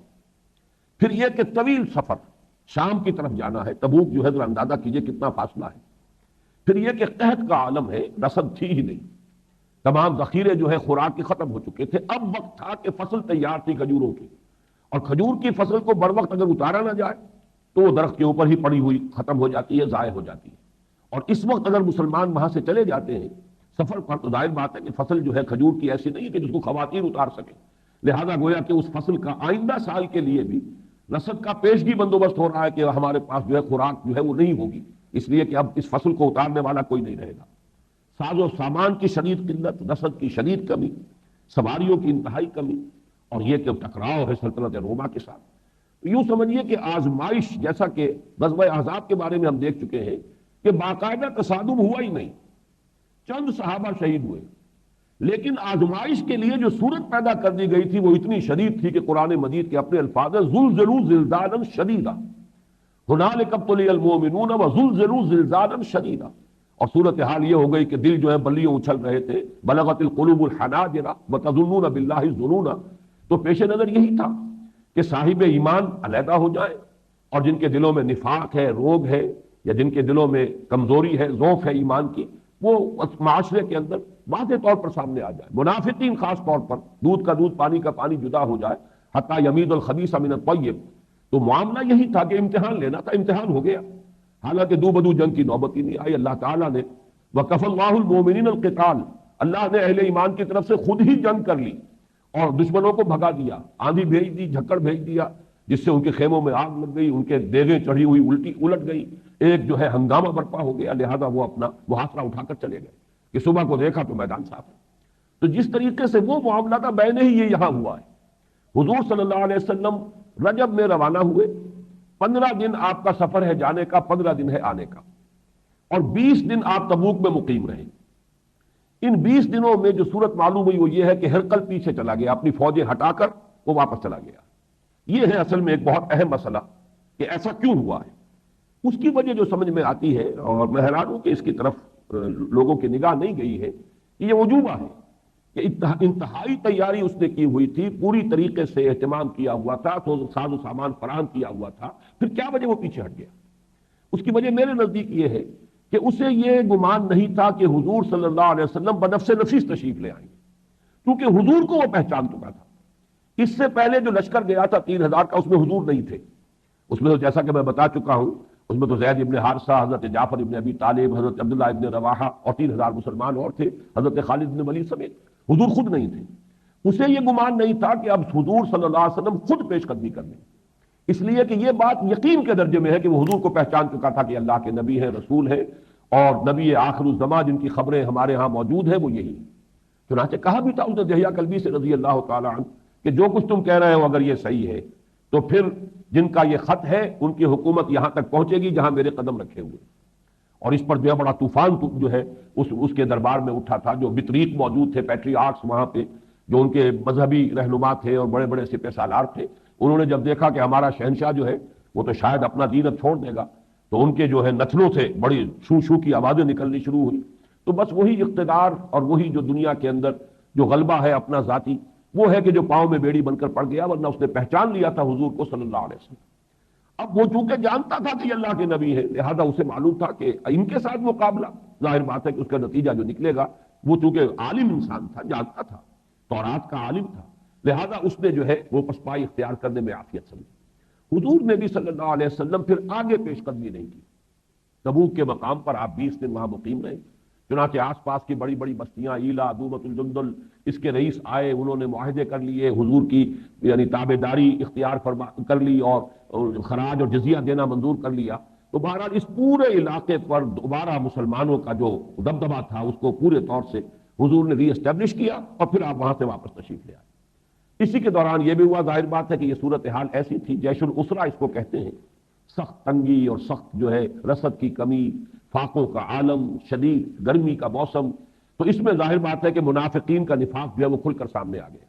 پھر یہ کہ طویل سفر، شام کی طرف جانا ہے، تبوک جو ہے ذرا اندازہ کیجئے کتنا فاصلہ ہے. پھر یہ کہ قحط کا عالم ہے، رسد تھی ہی نہیں، تمام ذخیرے جو ہے خوراک کے ختم ہو چکے تھے. اب وقت تھا کہ فصل تیار تھی کھجوروں کی، اور کھجور کی فصل کو بر وقت اگر اتارا نہ جائے تو وہ درخت کے اوپر ہی پڑی ہوئی ختم ہو جاتی ہے، ضائع ہو جاتی ہے. اور اس وقت اگر مسلمان وہاں سے چلے جاتے ہیں سفر پر تو ظاہر بات ہے کہ فصل جو ہے کھجور کی ایسی نہیں ہے کہ جس کو خواتین اتار سکیں. لہذا گویا کہ اس فصل کا آئندہ سال کے لیے بھی رسد کا پیشگی بندوبست ہو رہا ہے کہ ہمارے پاس جو ہے خوراک جو ہے وہ نہیں ہوگی، اس لیے کہ اب اس فصل کو اتارنے والا کوئی نہیں رہے گا. ساز و سامان کی شدید قلت، رسد کی شدید کمی، سواریوں کی انتہائی کمی، اور یہ کہ ٹکراؤ ہے سلطنت روما کے ساتھ. یوں سمجھیے کہ آزمائش، جیسا کہ غزوہ احزاب کے بارے میں ہم دیکھ چکے ہیں کہ باقاعدہ تصادم ہوا ہی نہیں، چند صحابہ شہید ہوئے، لیکن آزمائش کے لیے جو صورت پیدا کر دی گئی تھی وہ اتنی شدید تھی کہ قرآن مجید کے اپنے الفاظ زلزلوا زلزالا شدیدا، ہنالک ابتلی المؤمنون وزلزلوا زلزالا شدیدا. اور صورتحال یہ ہو گئی کہ دل جو ہے بلیوں اچھل رہے تھے، بلغت القلوب الحناجر وتظنون باللہ الظنون. تو پیش نظر یہی تھا کہ صاحب ایمان علیحدہ ہو جائیں، اور جن کے دلوں میں نفاق ہے، روگ ہے، یا جن کے دلوں میں کمزوری ہے، ضعف ہے ایمان کی، وہ معاشرے کے اندر واضح طور پر سامنے آ جائے. منافقین خاص طور پر دودھ کا دودھ پانی کا پانی جدا ہو جائے، حتیٰ یمیز الخبیث من الطیب. تو معاملہ یہی تھا کہ امتحان لینا تھا، امتحان ہو گیا. حالانکہ دو بدو جنگ کی نوبت ہی نہیں آئی. اللہ تعالیٰ نے وَكَفَى اللَّهُ الْمُؤْمِنِينَ الْقِتَالَ، اللہ نے اہل ایمان کی طرف سے خود ہی جنگ کر لی اور دشمنوں کو بھگا دیا، آندھی بھیج دی، جھکڑ بھیج دیا، جس سے ان کے خیموں میں آگ لگ گئی، ان کے دیگیں چڑھی ہوئی الٹ گئی، ایک جو ہے ہنگامہ برپا ہو گیا. لہذا وہ اپنا محاصرہ اٹھا کر چلے گئے کہ صبح کو دیکھا تو میدان صاف ہے. تو جس طریقے سے وہ معاملہ تھا بین ہی یہ یہاں ہوا ہے. حضور صلی اللہ علیہ وسلم رجب میں روانہ ہوئے، 15 دن آپ کا سفر ہے جانے کا، 15 دن ہے آنے کا، اور 20 دن آپ تبوک میں مقیم رہے. ان 20 دنوں میں جو صورت معلوم ہوئی وہ یہ ہے کہ ہرقل پیچھے چلا گیا، اپنی فوجیں ہٹا کر وہ واپس چلا گیا. یہ ہے اصل میں ایک بہت اہم مسئلہ کہ ایسا کیوں ہوا ہے. اس کی وجہ جو سمجھ میں آتی ہے، اور میں حیران ہوں کہ اس کی طرف لوگوں کی نگاہ نہیں گئی ہے، کہ یہ وجوبہ ہے کہ انتہائی تیاری اس نے کی ہوئی تھی، پوری طریقے سے اہتمام کیا ہوا تھا، تو ساز و سامان فراہم کیا ہوا تھا، پھر کیا وجہ وہ پیچھے ہٹ گیا. اس کی وجہ میرے نزدیک یہ ہے کہ اسے یہ گمان نہیں تھا کہ حضور صلی اللہ علیہ وسلم بنفس نفیس تشریف لے آئیں گے، کیونکہ حضور کو وہ پہچان چکا تھا۔ اس سے پہلے جو لشکر گیا تھا 3000 کا، اس میں حضور نہیں تھے۔ اس میں تو جیسا کہ میں بتا چکا ہوں، اس میں تو زید ابن حارثہ، حضرت جعفر ابن ابی طالب، حضرت عبداللہ ابن رواحہ اور 3000 مسلمان اور تھے، حضرت خالد ابن ولید سمیت۔ حضور خود نہیں تھے۔ اسے یہ گمان نہیں تھا کہ اب حضور صلی اللہ علیہ وسلم خود پیش قدمی کر لیں، اس لیے کہ یہ بات یقین کے درجے میں ہے کہ وہ حضور کو پہچان چکا تھا کہ اللہ کے نبی ہیں، رسول ہیں، اور نبی آخر الزماں جن کی خبریں ہمارے ہاں موجود ہیں وہ یہی ہیں۔ چنانچہ کہا بھی تھا اس نے دہیہ کلبی سے رضی اللہ تعالی عنہ کہ جو کچھ تم کہہ رہے ہو اگر یہ صحیح ہے تو پھر جن کا یہ خط ہے ان کی حکومت یہاں تک پہنچے گی جہاں میرے قدم رکھے ہوئے، اور اس پر جو بڑا طوفان جو ہے اس کے دربار میں اٹھا تھا۔ جو بطریق موجود تھے، پیٹری آرٹس وہاں پہ، جو ان کے مذہبی رہنما تھے اور بڑے بڑے سپہ سالار تھے، انہوں نے جب دیکھا کہ ہمارا شہنشاہ جو ہے وہ تو شاید اپنا دین اب چھوڑ دے گا، تو ان کے جو ہے نتنوں سے بڑی شو شو کی آوازیں نکلنی شروع ہوئی۔ تو بس وہی اقتدار اور وہی جو دنیا کے اندر جو غلبہ ہے اپنا ذاتی، وہ ہے کہ جو پاؤں میں بیڑی بن کر پڑ گیا، ورنہ اس نے پہچان لیا تھا حضور کو صلی اللہ علیہ وسلم۔ اب وہ چونکہ جانتا تھا کہ یہ اللہ کے نبی ہے، لہذا اسے معلوم تھا کہ ان کے ساتھ مقابلہ ظاہر بات ہے کہ اس کا نتیجہ جو نکلے گا، وہ چونکہ عالم انسان تھا، جانتا تھا، تورات کا عالم تھا، لہذا اس نے جو ہے وہ پسپائی اختیار کرنے میں عافیت سمجھی۔ حضور نے بھی صلی اللہ علیہ وسلم پھر آگے پیش قدمی نہیں کی۔ تبوک کے مقام پر آپ 20 دن وہاں مقیم رہے، چنانچہ آس پاس کی بڑی بڑی بستیاں، ایلا، دومت الجندل، اس کے رئیس آئے، انہوں نے معاہدے کر لیے، حضور کی یعنی تابعداری اختیار کر لی اور خراج اور جزیہ دینا منظور کر لیا۔ تو بہرحال اس پورے علاقے پر دوبارہ مسلمانوں کا جو دبدبہ تھا اس کو پورے طور سے حضور نے ری اسٹیبلش کیا، اور پھر آپ وہاں سے واپس تشریف لے آئے۔ اسی کے دوران یہ بھی ہوا، ظاہر بات ہے کہ یہ صورتحال ایسی تھی، جیش الاسرہ اس کو کہتے ہیں، سخت تنگی اور سخت جو ہے رسد کی کمی، فاقوں کا عالم، شدید گرمی کا موسم، تو اس میں ظاہر بات ہے کہ منافقین کا نفاق جو ہے وہ کھل کر سامنے آ گیا۔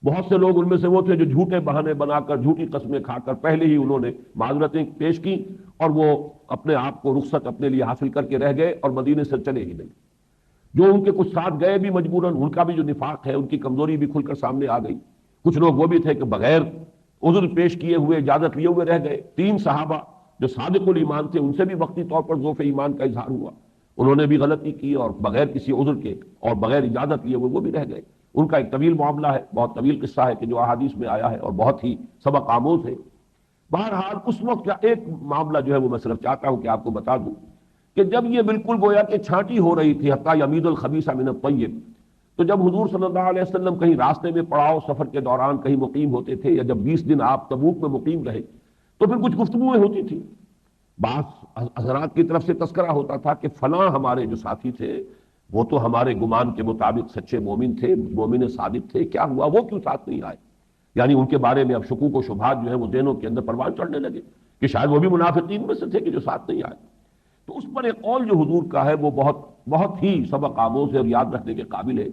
بہت سے لوگ ان میں سے وہ تھے جو جھوٹے بہانے بنا کر، جھوٹی قسمیں کھا کر پہلے ہی انہوں نے معذرتیں پیش کی، اور وہ اپنے آپ کو رخصت اپنے لیے حاصل کر کے رہ گئے اور مدینے سے چلے ہی نہیں۔ جو ان کے کچھ ساتھ گئے بھی مجبوراً، ان کا بھی جو نفاق ہے، ان کی کمزوری بھی کھل کر سامنے آ گئی۔ کچھ لوگ وہ بھی تھے کہ بغیر عذر پیش کیے ہوئے، اجازت لیے ہوئے رہ گئے۔ 3 صحابہ جو صادق الایمان تھے، ان سے بھی وقتی طور پر ضعف ایمان کا اظہار ہوا، انہوں نے بھی غلطی کی اور بغیر کسی عذر کے اور بغیر اجازت لیے ہوئے وہ بھی رہ گئے۔ ان کا ایک طویل معاملہ ہے، بہت طویل قصہ ہے کہ جو احادیث میں آیا ہے اور بہت ہی سبق آموز ہے۔ بہرحال اس وقت کا ایک معاملہ جو ہے وہ میں صرف چاہتا ہوں کہ آپ کو بتا دوں کہ جب یہ بالکل گویا کہ چھانٹی ہو رہی تھی، حتیٰ یمید الخبیث من الطیب، تو جب حضور صلی اللہ علیہ وسلم کہیں راستے میں پڑاؤ سفر کے دوران کہیں مقیم ہوتے تھے، یا جب 20 دن آپ تبوک میں مقیم رہے، تو پھر کچھ گفتگویں ہوتی تھی۔ بعض حضرات کی طرف سے تذکرہ ہوتا تھا کہ فلاں ہمارے جو ساتھی تھے وہ تو ہمارے گمان کے مطابق سچے مومن تھے، مومن صادق تھے، کیا ہوا، وہ کیوں ساتھ نہیں آئے؟ یعنی ان کے بارے میں اب شکوک و شبہات جو ہے وہ ذہنوں کے اندر پروان چڑھنے لگے کہ شاید وہ بھی منافقین میں سے تھے کہ جو ساتھ نہیں آئے۔ تو اس پر ایک قول جو حضور کا ہے وہ بہت بہت ہی سبق آموز ہے اور یاد رکھنے کے قابل ہے،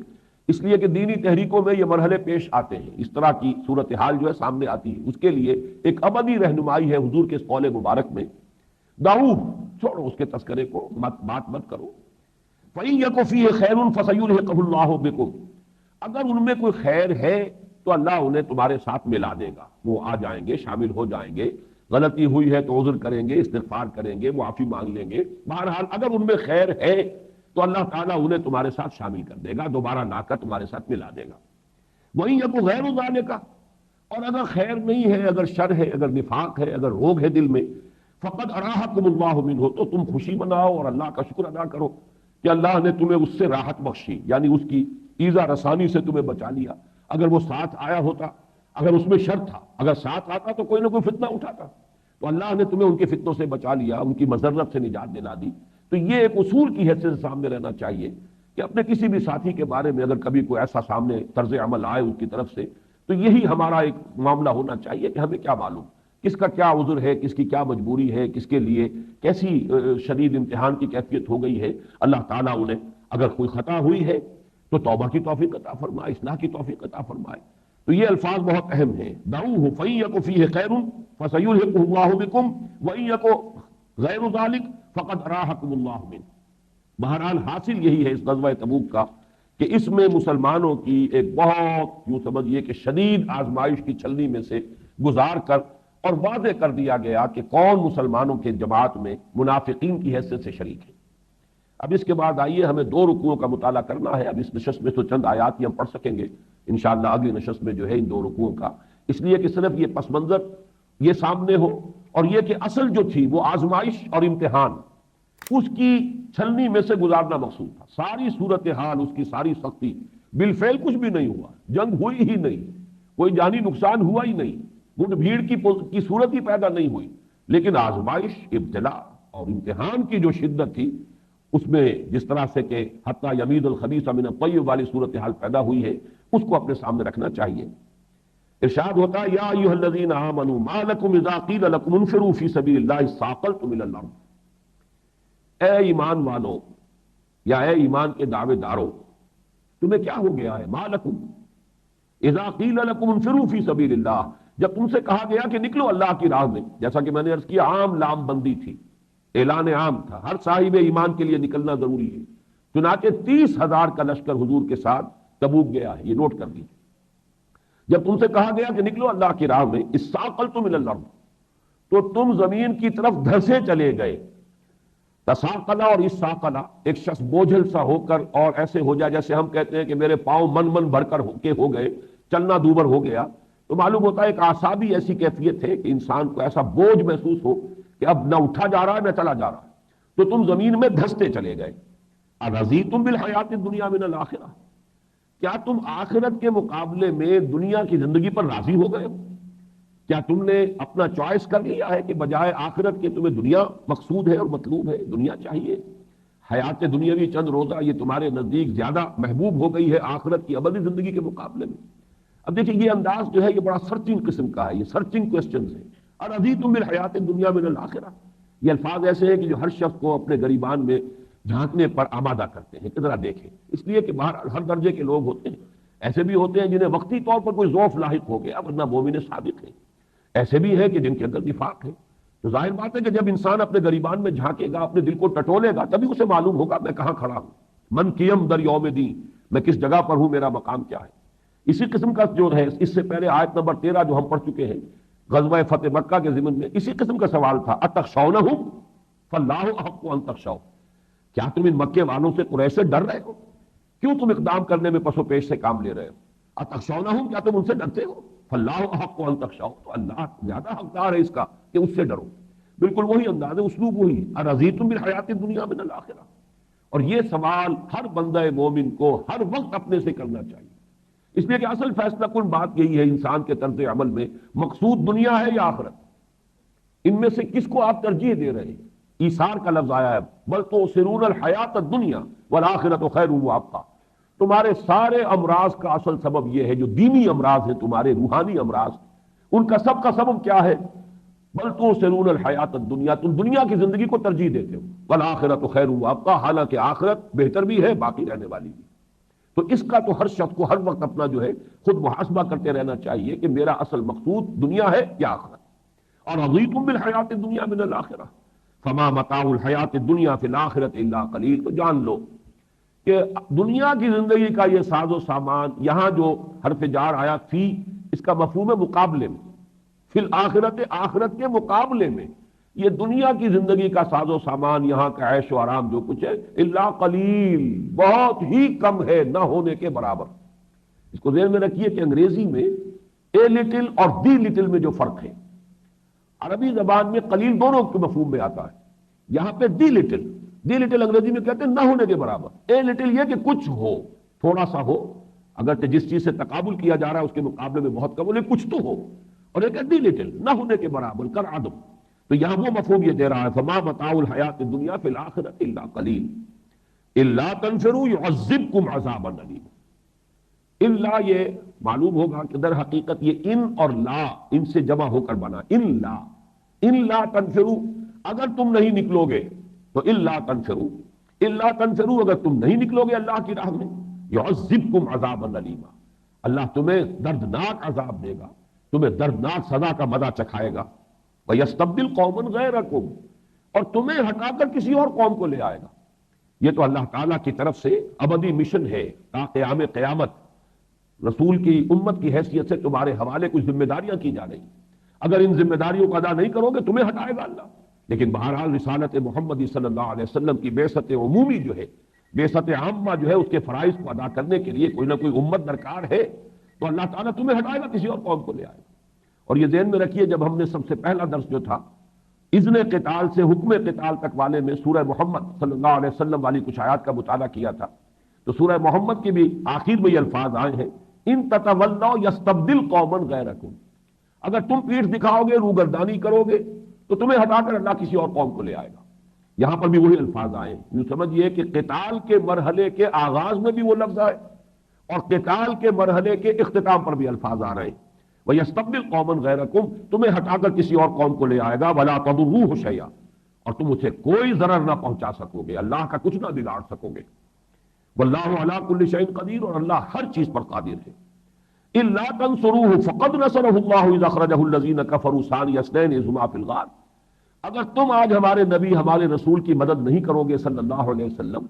اس لیے کہ دینی تحریکوں میں یہ مرحلے پیش آتے ہیں، اس طرح کی صورتحال جو ہے سامنے آتی ہے، اس کے لیے ایک ابدی رہنمائی ہے حضور کے اس قول مبارک میں، داؤد چھوڑو اس کے تذکرے کو، بات مت کرو۔ فَإِن يَكُ فِيهِ خَيْرٌ فَسَيُلْحِقُهُ اللَّهُ بِكُمْ، اگر ان میں کوئی خیر ہے تو اللہ انہیں تمہارے ساتھ ملا دے گا، وہ آ جائیں گے، شامل ہو جائیں گے۔ غلطی ہوئی ہے تو عذر کریں گے، استغفار کریں گے، معافی مانگ لیں گے۔ بہرحال اگر ان میں خیر ہے تو اللہ تعالیٰ انہیں تمہارے ساتھ شامل کر دے گا، دوبارہ لا کر تمہارے ساتھ ملا دے گا۔ وَإِن يَكُ غَيْرُ ذَلِكَ، اور اگر خیر نہیں ہے، اگر شر ہے، اگر نفاق ہے، اگر روگ ہے دل میں، فَقَدْ أَرَاحَكُمُ اللَّهُ مِنْهُ، تو تم خوشی مناؤ اور اللہ کا شکر ادا کرو کہ اللہ نے تمہیں اس سے راحت بخشی، یعنی اس کی ایذا رسانی سے تمہیں بچا لیا۔ اگر وہ ساتھ آیا ہوتا، اگر اس میں شر تھا، اگر ساتھ آتا تو کوئی نہ کوئی فتنہ اٹھاتا، تو اللہ نے تمہیں ان کے فتنوں سے بچا لیا، ان کی مضرت سے نجات دلا دی۔ تو یہ ایک اصول کی حیثیت سے سامنے رہنا چاہیے کہ اپنے کسی بھی ساتھی کے بارے میں اگر کبھی کوئی ایسا سامنے طرز عمل آئے ان کی طرف سے، تو یہی ہمارا ایک معاملہ ہونا چاہیے کہ ہمیں کیا معلوم کس کا کیا عذر ہے، کس کی کیا مجبوری ہے، کس کے لیے کیسی شدید امتحان کی کیفیت ہو گئی ہے۔ اللہ تعالیٰ انہیں اگر کوئی خطا ہوئی ہے تو توبہ کی توفیق عطا فرمائے، اصلاح کی توفیق عطا فرمائے۔ تو یہ الفاظ بہت اہم ہیں، دعوہ فإن يَكُ فِيهِ خَيْرٌ فَسَيُلْحِقُهُ اللَّهُ بِكُمْ وَإِن يَكُ غَيْرُ ذَلِكَ فَقَدْ أَرَاحَكُمُ اللَّهُ مِنْهُ۔ بہرحال حاصل یہی ہے اس غزوہ تبوک کا کہ اس میں مسلمانوں کی ایک بہت یوں سمجھیے کہ شدید آزمائش کی چھلنی میں سے گزار کر اور واضح کر دیا گیا کہ کون مسلمانوں کے جماعت میں منافقین کی حیثیت سے شریک ہے۔ اب اس کے بعد آئیے ہمیں 2 رکوعوں کا مطالعہ کرنا ہے. اب اس نشست میں تو چند آیات ہی ہم پڑھ سکیں گے انشاءاللہ اگلی نشست میں جو ہے ان 2 رکوعوں کا، اس لیے کہ صرف یہ پس منظر یہ سامنے ہو، اور یہ کہ اصل جو تھی وہ آزمائش اور امتحان، اس کی چھلنی میں سے گزارنا مقصود تھا. ساری صورتحال، اس کی ساری سختی، بالفعل کچھ بھی نہیں ہوا، جنگ ہوئی ہی نہیں، کوئی جانی نقصان ہوا ہی نہیں، مٹ بھیڑ کی صورت ہی پیدا نہیں ہوئی، لیکن آزمائش، ابتلا اور امتحان کی جو شدت تھی اس میں جس طرح سے کہ حتیٰ یمید الخبیث من الطیب والی صورتحال پیدا ہوئی ہے، اس کو اپنے سامنے رکھنا چاہیے. ارشاد ہوتا ہے یا ایھا الذین آمنوا ما لکم اذا قیل لکم انفروا فی سبیل اللہ ثاقلتم الی الارض. اے ایمان والو یا اے ایمان کے دعوے دارو، تمہیں کیا ہو گیا ہے؟ ما لکم اذا قیل لکم انفروا فی سبیل اللہ، جب تم سے کہا گیا کہ نکلو اللہ کی راہ میں. جیسا کہ میں نے عرض کیا عام لام بندی تھی، اعلان عام تھا، ہر صاحب ایمان کے لیے نکلنا ضروری ہے. چنانچہ 30,000 کا لشکر حضور کے ساتھ تبوک گیا ہے، یہ نوٹ کر لیجیے. جب تم سے کہا گیا کہ نکلو اللہ کی راہ میں، استثاقلتم الی الارض، تو تم زمین کی طرف دھسے چلے گئے. تساقلا اور استثاقلا، ایک شخص بوجھل سا ہو کر اور ایسے ہو جائے جیسے ہم کہتے ہیں کہ میرے پاؤں من بھر کر ہو گئے، چلنا دوبر ہو گیا، تو معلوم ہوتا ہے ایک اعصابی ایسی کیفیت ہے کہ انسان کو ایسا بوجھ محسوس ہو کہ اب نہ اٹھا جا رہا ہے نہ چلا جا رہا ہے، تو تم زمین میں دھستے چلے گئے. ارضیتم بالحیات الدنیا من الآخرہ، کیا تم آخرت کے مقابلے میں دنیا کی زندگی پر راضی ہو گئے ہو؟ کیا تم نے اپنا چوائس کر لیا ہے کہ بجائے آخرت کے تمہیں دنیا مقصود ہے اور مطلوب ہے، دنیا چاہیے؟ حیات دنیاوی چند روزہ یہ تمہارے نزدیک زیادہ محبوب ہو گئی ہے آخرت کی ابدی زندگی کے مقابلے میں. اب دیکھیں یہ انداز جو ہے یہ بڑا سرچنگ قسم کا ہے، یہ سرچنگ کوسچنز ہیں. ارضیتم بالحیات الدنیا من الآخرہ، یہ الفاظ ایسے ہیں کہ جو ہر شخص کو اپنے گریبان میں جھانکنے پر آمادہ کرتے ہیں کہ ذرا دیکھیں. اس لیے کہ باہر ہر درجے کے لوگ ہوتے ہیں، ایسے بھی ہوتے ہیں جنہیں وقتی طور پر کوئی ذوف لاحق ہو گیا ورنہ مومن صادق ہیں، ایسے بھی ہے کہ جن کے اندر نفاق ہے. تو ظاہر بات ہے کہ جب انسان اپنے گریبان میں جھانکے گا، اپنے دل کو ٹٹولے گا، تبھی اسے معلوم ہوگا میں کہاں کھڑا ہوں، من قیم در یوم دین، میں کس جگہ پر ہوں، میرا مقام کیا ہے. اسی قسم کا جو ہے اس سے پہلے آیت نمبر 13 جو ہم پڑھ چکے ہیں غزوہ فتح مکہ کے ضمن میں، اسی قسم کا سوال تھا اتخشونہم فاللہ احق ان تخشوا، کیا تم ان مکے والوں سے قریش سے ڈر رہے ہو؟ کیوں تم اقدام کرنے میں پس و پیش سے کام لے رہے ہو؟ اتخشونہم، کیا تم ان سے ڈرتے ہو؟ فاللہ احق ان تخشوا، تو اللہ زیادہ حقدار ہے اس کا کہ اس سے ڈرو. بالکل وہی انداز ہے، اسلوب وہی، ارضیتم بالحیات الدنیا من الآخرہ. اور یہ سوال ہر بندہ مومن کو ہر وقت اپنے سے کرنا چاہیے، اس لیے کہ اصل فیصلہ کن بات یہی ہے انسان کے طرز عمل میں، مقصود دنیا ہے یا آخرت؟ ان میں سے کس کو آپ ترجیح دے رہے ہیں؟ ایثار کا لفظ آیا ہے، بل تؤثرون الحیات الدنیا والآخرۃ خیر وابقیٰ. تمہارے سارے امراض کا اصل سبب یہ ہے، جو دینی امراض ہیں، تمہارے روحانی امراض، ان کا سب کا سبب کیا ہے؟ بل تؤثرون الحیات الدنیا، تم دنیا کی زندگی کو ترجیح دیتے ہو، والآخرۃ خیر وابقیٰ، حالانکہ آخرت بہتر بھی ہے، باقی رہنے والی بھی. تو اس کا تو ہر شخص کو ہر وقت اپنا جو ہے خود محاسبہ کرتے رہنا چاہیے کہ میرا اصل مقصود دنیا ہے یا آخرت. اور رضیتم بالحیات الدنیا من الآخرہ فما متاع الحیات الدنیا فی الآخرۃ الا قلیل. تو جان لو کہ دنیا کی زندگی کا یہ ساز و سامان، یہاں جو حرف جار آیا فی، اس کا مفہوم ہے مقابلے میں، فی الآخرت، آخرت کے مقابلے میں یہ دنیا کی زندگی کا ساز و سامان، یہاں کا عیش و آرام جو کچھ ہے، الا قلیل، بہت ہی کم ہے، نہ ہونے کے برابر. اس کو ذہن میں رکھیے کہ انگریزی میں اے لٹل اور دی لٹل میں جو فرق ہے، عربی زبان میں قلیل دونوں کے مفہوم میں آتا ہے. یہاں پہ دی لٹل انگریزی میں کہتے ہیں نہ ہونے کے برابر. اے لٹل یہ کہ کچھ ہو، تھوڑا سا ہو، اگر جس چیز سے تقابل کیا جا رہا ہے اس کے مقابلے میں بہت کم ہو، لیکن کچھ تو ہو. اور ایک دی لٹل، نہ ہونے کے برابر، کر عدم. تو یہاں وہ مفہوم یہ دے رہا ہے فما متاع الحیات الدنیا فی الآخرۃ الا قلیل الا تنفروا يعذبکم عذابا الیما. الا، یہ معلوم ہوگا کہ در حقیقت یہ ان اور لا ان سے جمع ہو کر بنا، ان لا تنفروا، اگر تم نہیں نکلو گے تو الا تنفروا، اگر تم نہیں نکلو گے اللہ کی راہ میں، يعذبکم عذابا الیما، اللہ تمہیں دردناک عذاب دے گا، تمہیں دردناک سزا کا مزہ چکھائے گا. وَيَسْتَبْدِلْ قَوْمًا غَيْرَكُمْ، اور تمہیں ہٹا کر کسی اور قوم کو لے آئے گا. یہ تو اللہ تعالیٰ کی طرف سے ابدی مشن ہے تا قیام قیامت. رسول کی امت کی حیثیت سے تمہارے حوالے کچھ ذمہ داریاں کی جا رہی، اگر ان ذمہ داریوں کو ادا نہیں کرو گے تمہیں ہٹائے گا اللہ. لیکن بہرحال رسالت محمدی صلی اللہ علیہ وسلم کی بعثت عمومی جو ہے، بعثت عامہ جو ہے، اس کے فرائض کو ادا کرنے کے لیے کوئی نہ کوئی امت درکار ہے، تو اللہ تعالیٰ تمہیں ہٹائے گا، کسی اور قوم کو لے آئے گا۔ اور یہ ذہن میں رکھیے، جب ہم نے سب سے پہلا درس جو تھا اذن قتال سے حکم قتال تک والے میں سورہ محمد صلی اللہ علیہ وسلم والی کچھ آیات کا مطالعہ کیا تھا، تو سورہ محمد کے بھی آخر میں یہ الفاظ آئے ہیں، ان تتولوا یستبدل قوما غیرکم، اگر تم پیٹھ دکھاؤ گے، روگردانی کرو گے، تو تمہیں ہٹا کر اللہ کسی اور قوم کو لے آئے گا۔ یہاں پر بھی وہی الفاظ آئے ہیں، یوں سمجھیے کہ قتال کے مرحلے کے آغاز میں بھی وہ لفظ آئے اور قتال کے مرحلے کے اختتام پر بھی الفاظ آ رہے ہیں، وَيَسْتَبْدِلْ قَوْمًا غَيْرَكُمْ، تمہیں ہٹا کر کسی اور قوم کو لے آئے گا، وَلَا تَضُرُّوهُ شَيْئًا، اور تم اسے کوئی ضرر نہ پہنچا سکو گے، اللہ کا کچھ نہ بگاڑ سکو گے، وَاللَّهُ عَلَىٰ كُلِّ شَيْءٍ قَدِيرٌ، اور اللہ ہر چیز پر قادر ہے۔ إِلَّا تَنْصُرُوهُ فَقَدْ نَصَرَهُ اللَّهُ إِذْ أَخْرَجَهُ الَّذِينَ كَفَرُوا ثَانِيَ اثْنَيْنِ إِذْ هُمَا فِي الْغَارِ، اگر تم آج ہمارے نبی ہمارے رسول کی مدد نہیں کرو گے صلی اللہ علیہ وسلم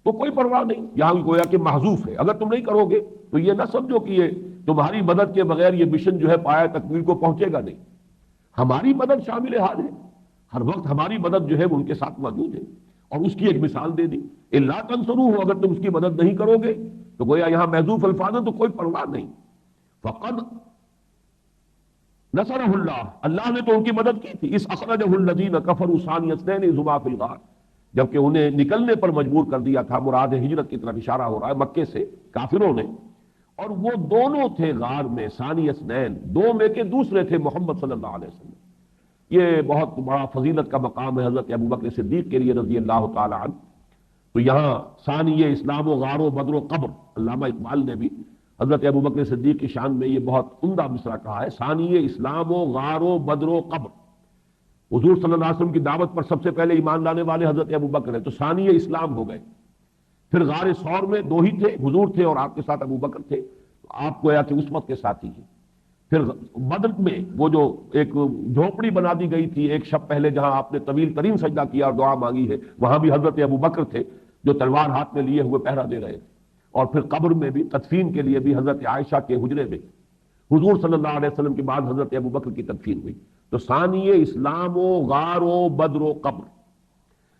تو کوئی پرواہ نہیں، یہاں گویا کہ محذوف ہے، اگر تم نہیں کرو گے تو یہ نہ سمجھو کہ یہ تمہاری مدد کے بغیر یہ مشن جو ہے پایہ تکمیل کو پہنچے گا، نہیں، ہماری مدد شامل حال ہے، ہر وقت ہماری مدد جو ہے وہ ان کے ساتھ موجود ہے، اور اس کی ایک مثال دے دی، الا تنصروہ، اگر تم اس کی مدد نہیں کرو گے تو گویا یہاں محذوف الفاظ ہے تو کوئی پرواہ نہیں، فقد نصرہ اللہ، اللہ نے تو ان کی مدد کی تھی، اس اخرجہ الذین کفروا ثانی اثنین اذ ہما فی الغار، جبکہ انہیں نکلنے پر مجبور کر دیا تھا، مراد ہجرت کی طرف اشارہ ہو رہا ہے مکے سے کافروں نے، اور وہ دونوں تھے غار میں، ثانی اثنین، دو میں کے دوسرے تھے محمد صلی اللہ علیہ وسلم۔ یہ بہت بڑا فضیلت کا مقام ہے حضرت ابوبکر صدیق کے لیے رضی اللہ تعالی عنہ۔ تو یہاں ثانی اسلام و غار و بدر و قبر، علامہ اقبال نے بھی حضرت ابوبکر صدیق کی شان میں یہ بہت عمدہ مصرع کہا ہے، ثانی اسلام و غار و بدر و قبر۔ حضور صلی اللہ علیہ وسلم کی دعوت پر سب سے پہلے ایمان لانے والے حضرت ابوبکر ہیں، تو ثانی اسلام ہو گئے۔ پھر غار ثور میں دو ہی تھے، حضور تھے اور آپ کے ساتھ ابوبکر تھے، تو آپ گویا کہ عصمت کے ساتھی ہیں۔ پھر بدر میں وہ جو ایک جھونپڑی بنا دی گئی تھی ایک شب پہلے، جہاں آپ نے طویل ترین سجدہ کیا اور دعا مانگی ہے، وہاں بھی حضرت ابوبکر تھے جو تلوار ہاتھ میں لیے ہوئے پہرا دے رہے تھے۔ اور پھر قبر میں بھی تدفین کے لیے بھی حضرت عائشہ کے حجرے میں حضور صلی اللہ علیہ وسلم کے بعد حضرت ابوبکر کی تدفین ہوئی۔ تو ثانی اسلام و غار و بدر و قبر،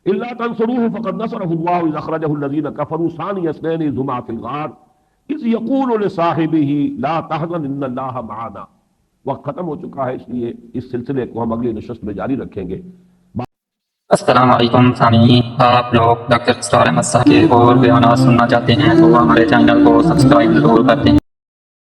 الا تنصروه فقد نصره الله اذ اخرجه الذين كفروا ثاني اثنين اذ هما في الغار اذ يقول لصاحبه لا تحزن ان الله معنا۔ وقت ختم ہو چکا ہے، اس لیے اس سلسلے کو ہم اگلی نشست میں جاری رکھیں گے۔ السلام علیکم سامعین، آپ لوگ ڈاکٹر اسرار احمد صاحب کے اور بیانات سننا چاہتے ہیں تو ہمارے چینل کو سبسکرائب ضرور کرتے ہیں۔